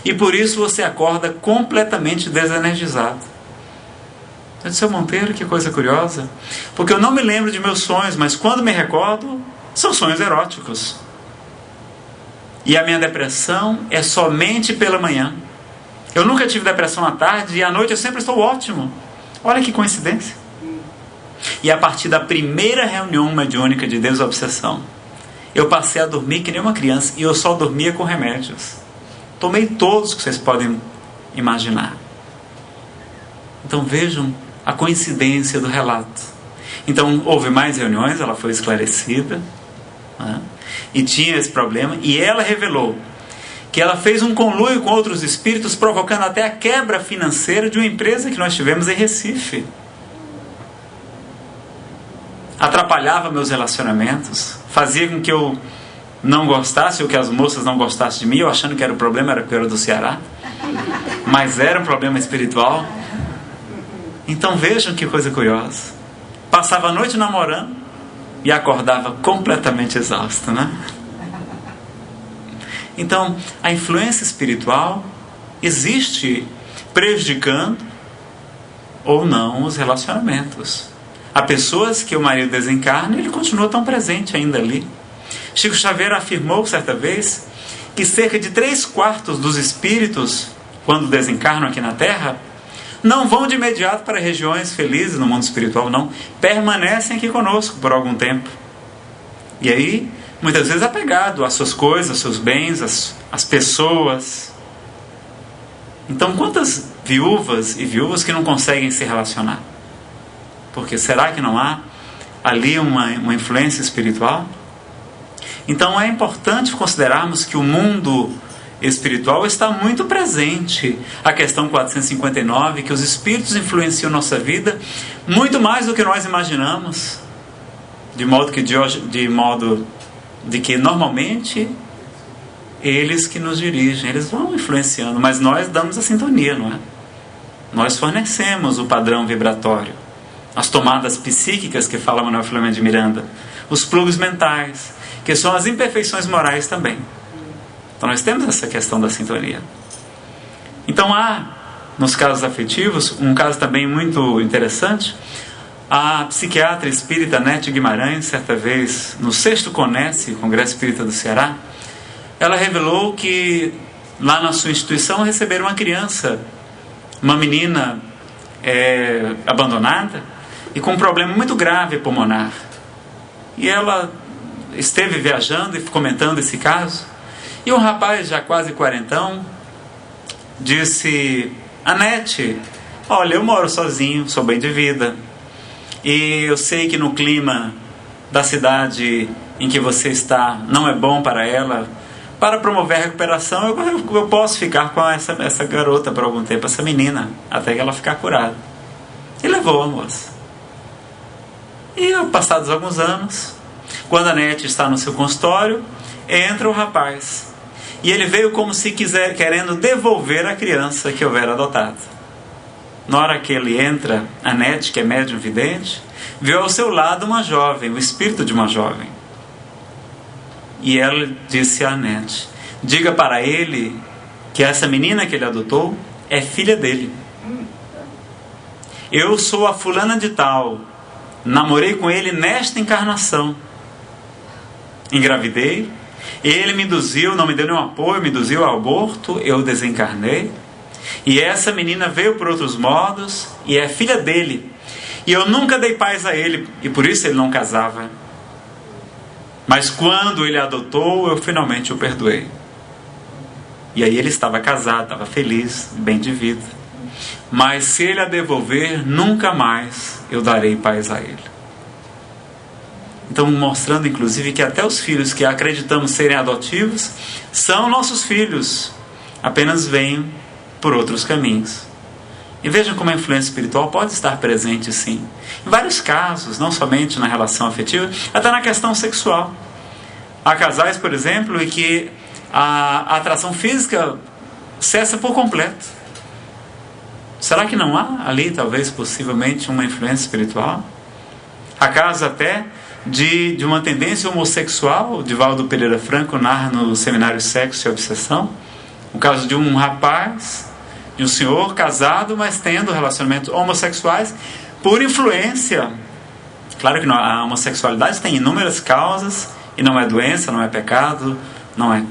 e por isso você acorda completamente desenergizado. Eu disse: seu Monteiro, que coisa curiosa, porque eu não me lembro de meus sonhos, mas quando me recordo, são sonhos eróticos. E a minha depressão é somente pela manhã. Eu nunca tive depressão à tarde, e à noite eu sempre estou ótimo. Olha que coincidência. E a partir da primeira reunião mediúnica de desobsessão, eu passei a dormir que nem uma criança, e eu só dormia com remédios. Tomei todos que vocês podem imaginar. Então vejam a coincidência do relato. Então houve mais reuniões, ela foi esclarecida, né? E tinha esse problema, e ela revelou que ela fez um conluio com outros espíritos, provocando até a quebra financeira de uma empresa que nós tivemos em Recife. Atrapalhava meus relacionamentos, fazia com que eu não gostasse, ou que as moças não gostassem de mim, eu achando que era o problema, era porque eu era do Ceará, mas era um problema espiritual. Então vejam que coisa curiosa. Passava a noite namorando e acordava completamente exausto, né? Então a influência espiritual existe, prejudicando ou não os relacionamentos. Há pessoas que o marido desencarna e ele continua tão presente ainda ali. Chico Xavier afirmou certa vez que cerca de 3/4 dos espíritos, quando desencarnam aqui na Terra, não vão de imediato para regiões felizes no mundo espiritual, não. Permanecem aqui conosco por algum tempo. E aí, muitas vezes apegado às suas coisas, aos seus bens, às pessoas. Então, quantas viúvas e viúvas que não conseguem se relacionar? Porque será que não há ali uma influência espiritual? Então é importante considerarmos que o mundo espiritual está muito presente. A questão 459, que os espíritos influenciam nossa vida muito mais do que nós imaginamos, de modo que normalmente eles que nos dirigem, eles vão influenciando, mas nós damos a sintonia, não é? Nós fornecemos o padrão vibratório, as tomadas psíquicas que fala Manuel Filomeno de Miranda, os plugs mentais, que são as imperfeições morais também. Então nós temos essa questão da sintonia. Então há, nos casos afetivos, um caso também muito interessante. A psiquiatra espírita Nete Guimarães, certa vez, no 6º CONESE, Congresso Espírita do Ceará, ela revelou que lá na sua instituição receberam uma criança, uma menina abandonada e com um problema muito grave pulmonar. E ela esteve viajando e comentando esse caso, E um rapaz já quase quarentão disse: Anete, olha, eu moro sozinho, sou bem de vida, e eu sei que no clima da cidade em que você está não é bom para ela. Para promover a recuperação, eu posso ficar com essa garota por algum tempo, essa menina, até que ela ficar curada. E levou a moça. E passados alguns anos, quando a Anete está no seu consultório, entra o rapaz. E ele veio como se querendo devolver a criança que houvera adotado. Na hora que ele entra, a Anete, que é médium vidente, viu ao seu lado uma jovem, o espírito de uma jovem. E ela disse a Anete: diga para ele que essa menina que ele adotou é filha dele. Eu sou a fulana de tal, namorei com ele nesta encarnação, engravidei, ele me induziu, não me deu nenhum apoio, me induziu ao aborto, eu desencarnei, e essa menina veio por outros modos e é filha dele, e eu nunca dei paz a ele, e por isso ele não casava. Mas quando ele adotou, eu finalmente o perdoei. E aí ele estava casado, estava feliz, bem de vida. Mas se ele a devolver, nunca mais eu darei paz a ele. Então, mostrando inclusive que até os filhos que acreditamos serem adotivos são nossos filhos, apenas vêm por outros caminhos. E vejam como a influência espiritual pode estar presente, sim, em vários casos, não somente na relação afetiva, até na questão sexual. Há casais, por exemplo, em que a atração física cessa por completo. Será que não há ali, talvez, possivelmente, uma influência espiritual? Há casos até de uma tendência homossexual. Divaldo Pereira Franco narra no seminário Sexo e Obsessão o caso de um rapaz, de um senhor casado, mas tendo relacionamentos homossexuais por influência. Claro que a homossexualidade tem inúmeras causas e não é doença, não é pecado, não é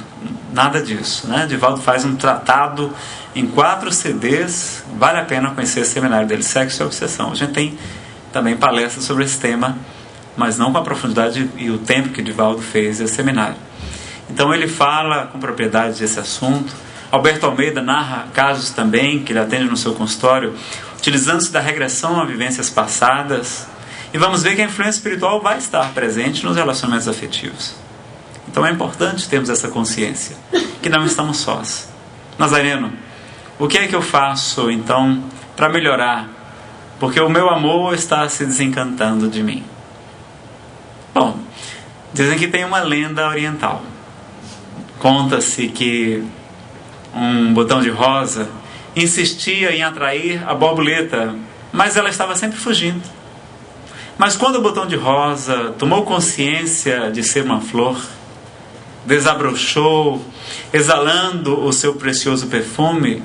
nada disso, né? Divaldo faz um tratado em 4 CDs, vale a pena conhecer esse seminário dele, Sexo e Obsessão. A gente tem também palestras sobre esse tema, mas não com a profundidade e o tempo que Divaldo fez esse seminário. Então ele fala com propriedade desse assunto. Alberto Almeida narra casos também que ele atende no seu consultório, utilizando-se da regressão a vivências passadas. E vamos ver que a influência espiritual vai estar presente nos relacionamentos afetivos. Então é importante termos essa consciência, que não estamos sós. Nazareno, o que é que eu faço então para melhorar? Porque o meu amor está se desencantando de mim. Bom, dizem que tem uma lenda oriental. Conta-se que um botão de rosa insistia em atrair a borboleta, mas ela estava sempre fugindo. Mas quando o botão de rosa tomou consciência de ser uma flor, desabrochou, exalando o seu precioso perfume,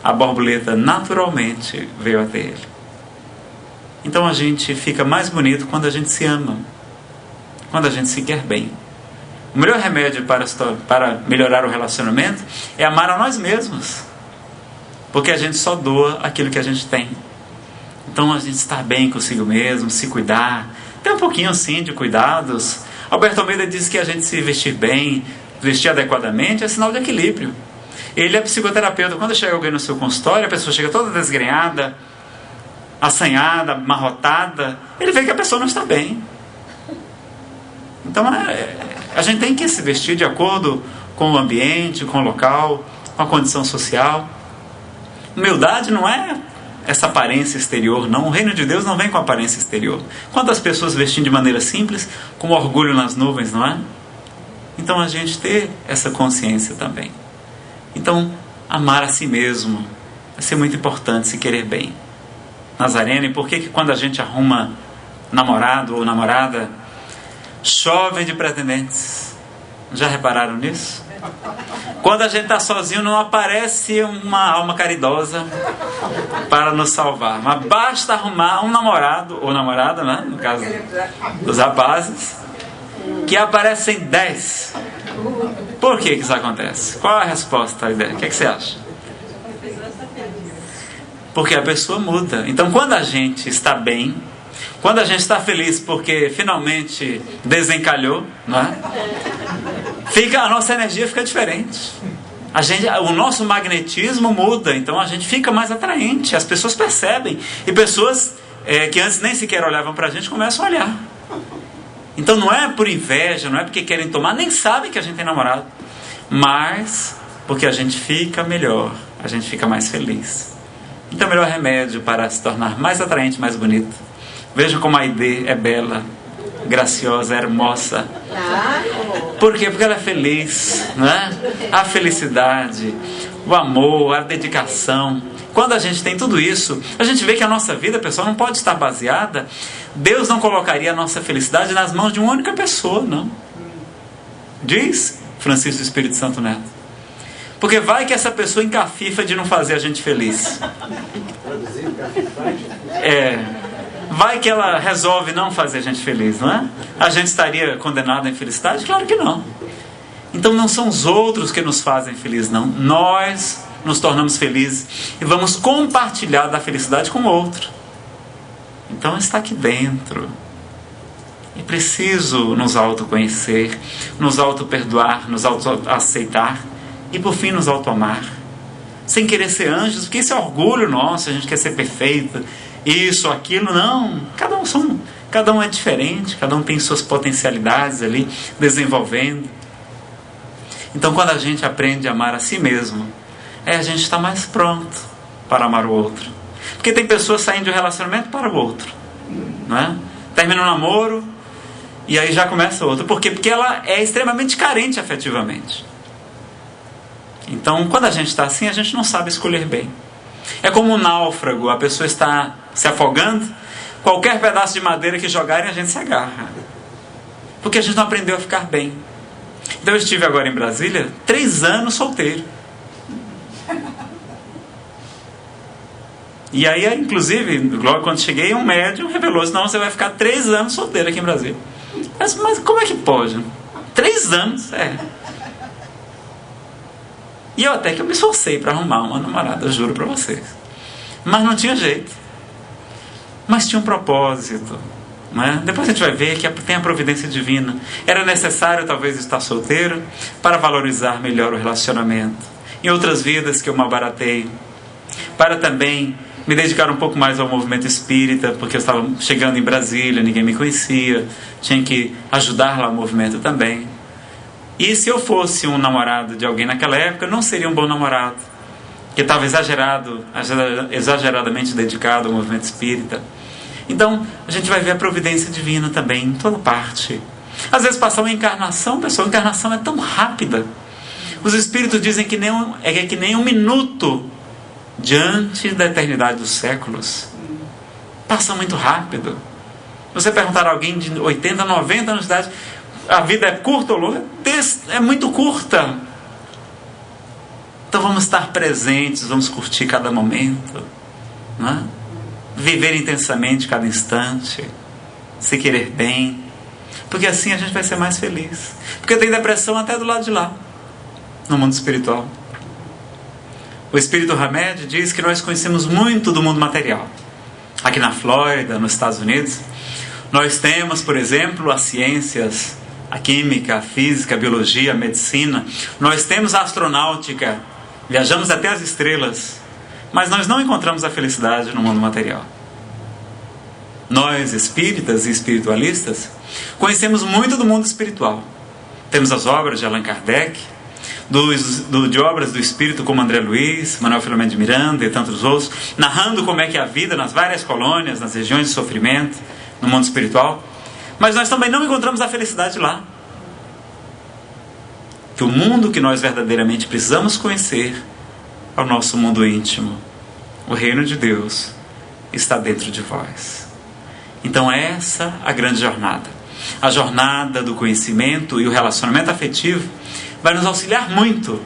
a borboleta naturalmente veio até ele. Então a gente fica mais bonito quando a gente se ama, quando a gente se quer bem. O melhor remédio para melhorar o relacionamento é amar a nós mesmos, porque a gente só doa aquilo que a gente tem. Então a gente estar bem consigo mesmo, se cuidar, ter um pouquinho assim de cuidados. Alberto Almeida diz que a gente se vestir bem, vestir adequadamente é sinal de equilíbrio. Ele é psicoterapeuta. Quando chega alguém no seu consultório, a pessoa chega toda desgrenhada, assanhada, amarrotada, ele vê que a pessoa não está bem. Então a gente tem que se vestir de acordo com o ambiente, com o local, com a condição social. Humildade não é essa aparência exterior, não. O reino de Deus não vem com aparência exterior. Quantas pessoas vestindo de maneira simples, com orgulho nas nuvens, não é? Então a gente ter essa consciência também. Então, amar a si mesmo vai ser muito importante, se querer bem. Nazareno, e por que quando a gente arruma namorado ou namorada, chove de pretendentes? Já repararam nisso? Quando a gente está sozinho, não aparece uma alma caridosa para nos salvar. Mas basta arrumar um namorado ou namorada, né? No caso dos rapazes, que aparecem 10. Por que isso acontece? Qual a resposta à ideia? O que você acha? Porque a pessoa muda. Então, quando a gente está bem, quando a gente está feliz porque finalmente desencalhou, não é? a nossa energia fica diferente. O nosso magnetismo muda, então a gente fica mais atraente. As pessoas percebem. E pessoas que antes nem sequer olhavam pra gente começam a olhar. Então não é por inveja, não é porque querem tomar, nem sabem que a gente tem namorado, mas porque a gente fica melhor, a gente fica mais feliz. Então o melhor remédio para se tornar mais atraente, mais bonito. Vejam como a Aide é bela, graciosa, hermosa. Por quê? Porque ela é feliz, né? A felicidade, o amor, a dedicação. Quando a gente tem tudo isso, a gente vê que a nossa vida, pessoal, não pode estar baseada. Deus não colocaria a nossa felicidade nas mãos de uma única pessoa, não. Diz Francisco Espírito Santo Neto. Porque vai que essa pessoa encafifa de não fazer a gente feliz. Vai que ela resolve não fazer a gente feliz, não é? A gente estaria condenado à infelicidade? Claro que não. Então não são os outros que nos fazem felizes, não. Nós nos tornamos felizes e vamos compartilhar da felicidade com o outro. Então está aqui dentro. É preciso nos autoconhecer, nos auto-perdoar, nos auto-aceitar e por fim nos auto-amar. Sem querer ser anjos, porque isso é orgulho nosso, a gente quer ser perfeito, isso, aquilo, não. Cada um é diferente, cada um tem suas potencialidades ali, desenvolvendo. Então quando a gente aprende a amar a si mesmo, a gente está mais pronto para amar o outro. Porque tem pessoas saindo de um relacionamento para o outro, não é? Termina um namoro e aí já começa outro. Por quê? Porque ela é extremamente carente afetivamente. Então quando a gente está assim, a gente não sabe escolher bem. É como um náufrago, a pessoa está se afogando, qualquer pedaço de madeira que jogarem a gente se agarra. Porque a gente não aprendeu a ficar bem. Então eu estive agora em Brasília 3 anos solteiro. E aí, inclusive, logo quando cheguei, um médium revelou: não, você vai ficar 3 anos solteiro aqui em Brasília. Mas como é que pode? 3 anos? E eu até que eu me esforcei para arrumar uma namorada, juro para vocês. Mas não tinha jeito. Mas tinha um propósito, né? Depois a gente vai ver que tem a providência divina. Era necessário talvez estar solteiro para valorizar melhor o relacionamento. Em outras vidas que eu me abaratei, para também me dedicar um pouco mais ao movimento espírita, porque eu estava chegando em Brasília, ninguém me conhecia, tinha que ajudar lá o movimento também. E se eu fosse um namorado de alguém naquela época, eu não seria um bom namorado, que estava exageradamente dedicado ao movimento espírita. Então a gente vai ver a providência divina também em toda parte. Às vezes passar uma encarnação, pessoal, a encarnação é tão rápida. Os espíritos dizem que que nem um minuto diante da eternidade dos séculos. Passa muito rápido. Se você perguntar a alguém de 80, 90 anos de idade, a vida é curta ou longa? É muito curta. Então vamos estar presentes, vamos curtir cada momento, não é? Viver intensamente cada instante, se querer bem, porque assim a gente vai ser mais feliz. Porque tem depressão até do lado de lá, no mundo espiritual. O espírito Hamed diz que nós conhecemos muito do mundo material. Aqui na Flórida, nos Estados Unidos, nós temos, por exemplo, as ciências, a química, a física, a biologia, a medicina. Nós temos a astronáutica, viajamos até as estrelas, mas nós não encontramos a felicidade no mundo material. Nós, espíritas e espiritualistas, conhecemos muito do mundo espiritual. Temos as obras de Allan Kardec, de obras do espírito como André Luiz, Manuel Filomeno de Miranda e tantos outros, narrando como é que é a vida nas várias colônias, nas regiões de sofrimento, no mundo espiritual. Mas nós também não encontramos a felicidade lá. Que o mundo que nós verdadeiramente precisamos conhecer é o nosso mundo íntimo. O reino de Deus está dentro de vós. Então essa é a grande jornada. A jornada do conhecimento e o relacionamento afetivo vai nos auxiliar muito,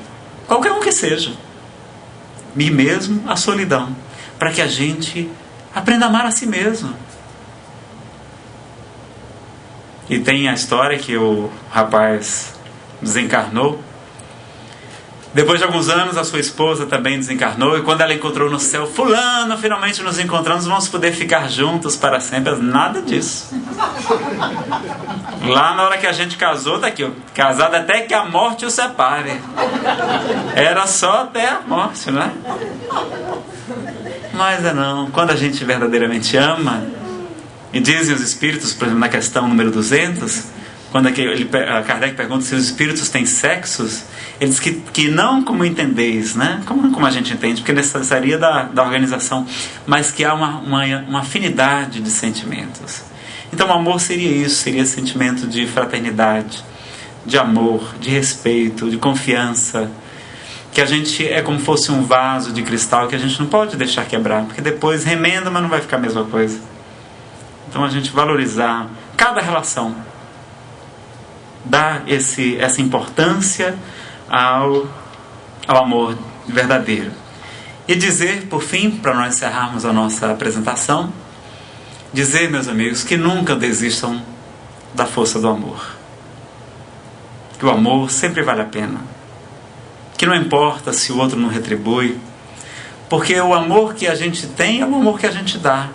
qualquer um que seja. E mesmo a solidão, para que a gente aprenda a amar a si mesmo. E tem a história que o rapaz desencarnou Depois de alguns anos, a sua esposa também desencarnou, e quando ela encontrou no céu, fulano, finalmente nos encontramos, vamos poder ficar juntos para sempre. Nada disso. Lá na hora que a gente casou, tá aqui, ó, casado até que a morte o separe. Era só até a morte, né? Mas não, quando a gente verdadeiramente ama, e dizem os espíritos, por exemplo, na questão número 200, quando Kardec pergunta se os espíritos têm sexos, ele diz que não como entendeis, né? Como a gente entende, porque necessitaria da organização, mas que há uma afinidade de sentimentos. Então o amor seria isso, seria sentimento de fraternidade, de amor, de respeito, de confiança, que a gente é como fosse um vaso de cristal que a gente não pode deixar quebrar, porque depois remenda, mas não vai ficar a mesma coisa. Então a gente valorizar cada relação, dar essa importância ao amor verdadeiro. E dizer, por fim, para nós encerrarmos a nossa apresentação, dizer, meus amigos, que nunca desistam da força do amor. Que o amor sempre vale a pena. Que não importa se o outro não retribui, porque o amor que a gente tem é o amor que a gente dá.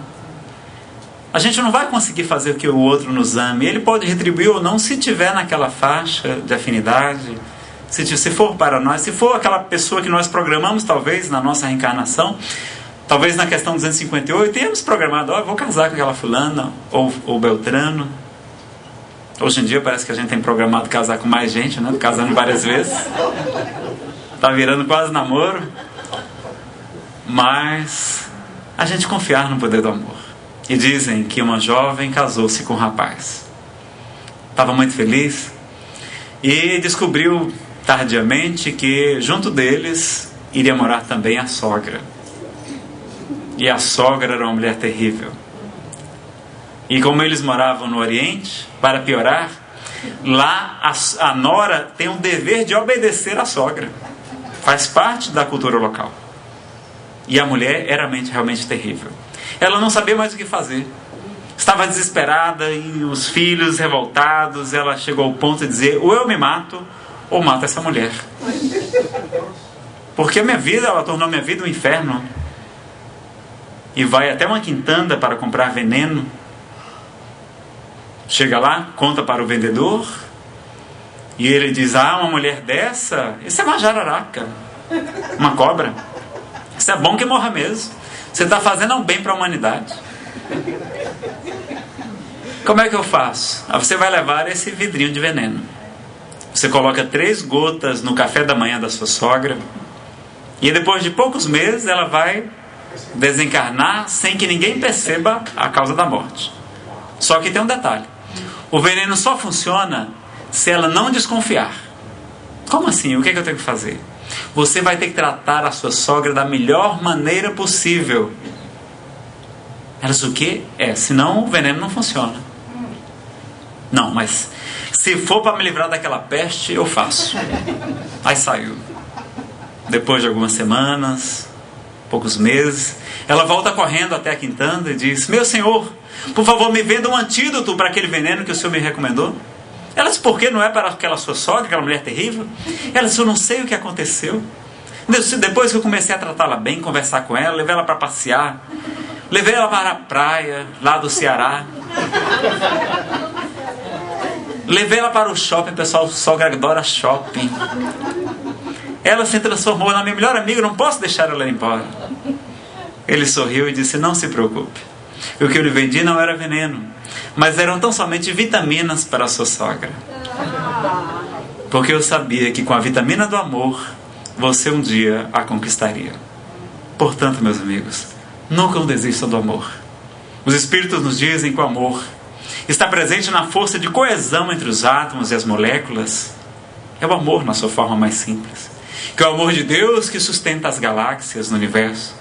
A gente não vai conseguir fazer que o outro nos ame. Ele pode retribuir ou não, se tiver naquela faixa de afinidade, se for para nós, se for aquela pessoa que nós programamos, talvez, na nossa reencarnação, talvez na questão 258, tenhamos programado, eu vou casar com aquela fulana, ou Beltrano. Hoje em dia parece que a gente tem programado casar com mais gente, né? Casando várias vezes. Está virando quase namoro. Mas a gente confiar no poder do amor. E dizem que uma jovem casou-se com um rapaz. Estava muito feliz e descobriu tardiamente que junto deles iria morar também a sogra. E a sogra era uma mulher terrível. E como eles moravam no Oriente, para piorar, lá a nora tem o dever de obedecer à sogra. Faz parte da cultura local. E a mulher era realmente terrível. Ela não sabia mais o que fazer. Estava desesperada e os filhos revoltados. Ela chegou ao ponto de dizer, ou eu me mato, ou mato essa mulher. Porque ela tornou minha vida um inferno. E vai até uma quintanda para comprar veneno. Chega lá, conta para o vendedor. E ele diz, uma mulher dessa, isso é uma jararaca, uma cobra. Isso é bom que morra mesmo. Você está fazendo um bem para a humanidade. Como é que eu faço? Você vai levar esse vidrinho de veneno. Você coloca 3 gotas no café da manhã da sua sogra. E depois de poucos meses ela vai desencarnar sem que ninguém perceba a causa da morte. Só que tem um detalhe. O veneno só funciona se ela não desconfiar. Como assim? O que é que eu tenho que fazer? Você vai ter que tratar a sua sogra da melhor maneira possível. Ela disse, o quê? Senão o veneno não funciona. Não, mas se for para me livrar daquela peste, eu faço. Aí saiu. Depois de algumas semanas, poucos meses, ela volta correndo até a quintanda e diz, meu senhor, por favor, me venda um antídoto para aquele veneno que o senhor me recomendou. Ela disse, por que não é para aquela sua sogra, aquela mulher terrível? Ela disse, eu não sei o que aconteceu. Depois que eu comecei a tratá-la bem, conversar com ela, levei ela para passear, levei ela para a praia, lá do Ceará. Levei ela para o shopping, pessoal, sogra adora shopping. Ela se transformou na minha melhor amiga, não posso deixar ela ir embora. Ele sorriu e disse, não se preocupe. O que eu lhe vendi não era veneno, mas eram tão somente vitaminas para a sua sogra. Porque eu sabia que com a vitamina do amor, você um dia a conquistaria. Portanto, meus amigos, nunca desistam do amor. Os Espíritos nos dizem que o amor está presente na força de coesão entre os átomos e as moléculas. É o amor na sua forma mais simples. Que é o amor de Deus que sustenta as galáxias no universo.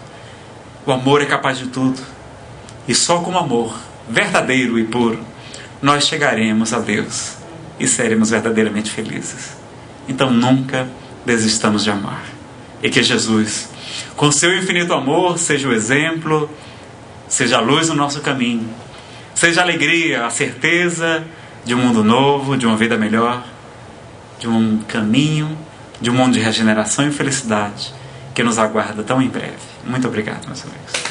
O amor é capaz de tudo. E só com o amor verdadeiro e puro nós chegaremos a Deus e seremos verdadeiramente felizes. Então nunca desistamos de amar. E que Jesus, com seu infinito amor, seja o exemplo, seja a luz no nosso caminho, seja a alegria, a certeza de um mundo novo, de uma vida melhor, de um caminho de um mundo de regeneração e felicidade que nos aguarda tão em breve. Muito obrigado, meus amigos.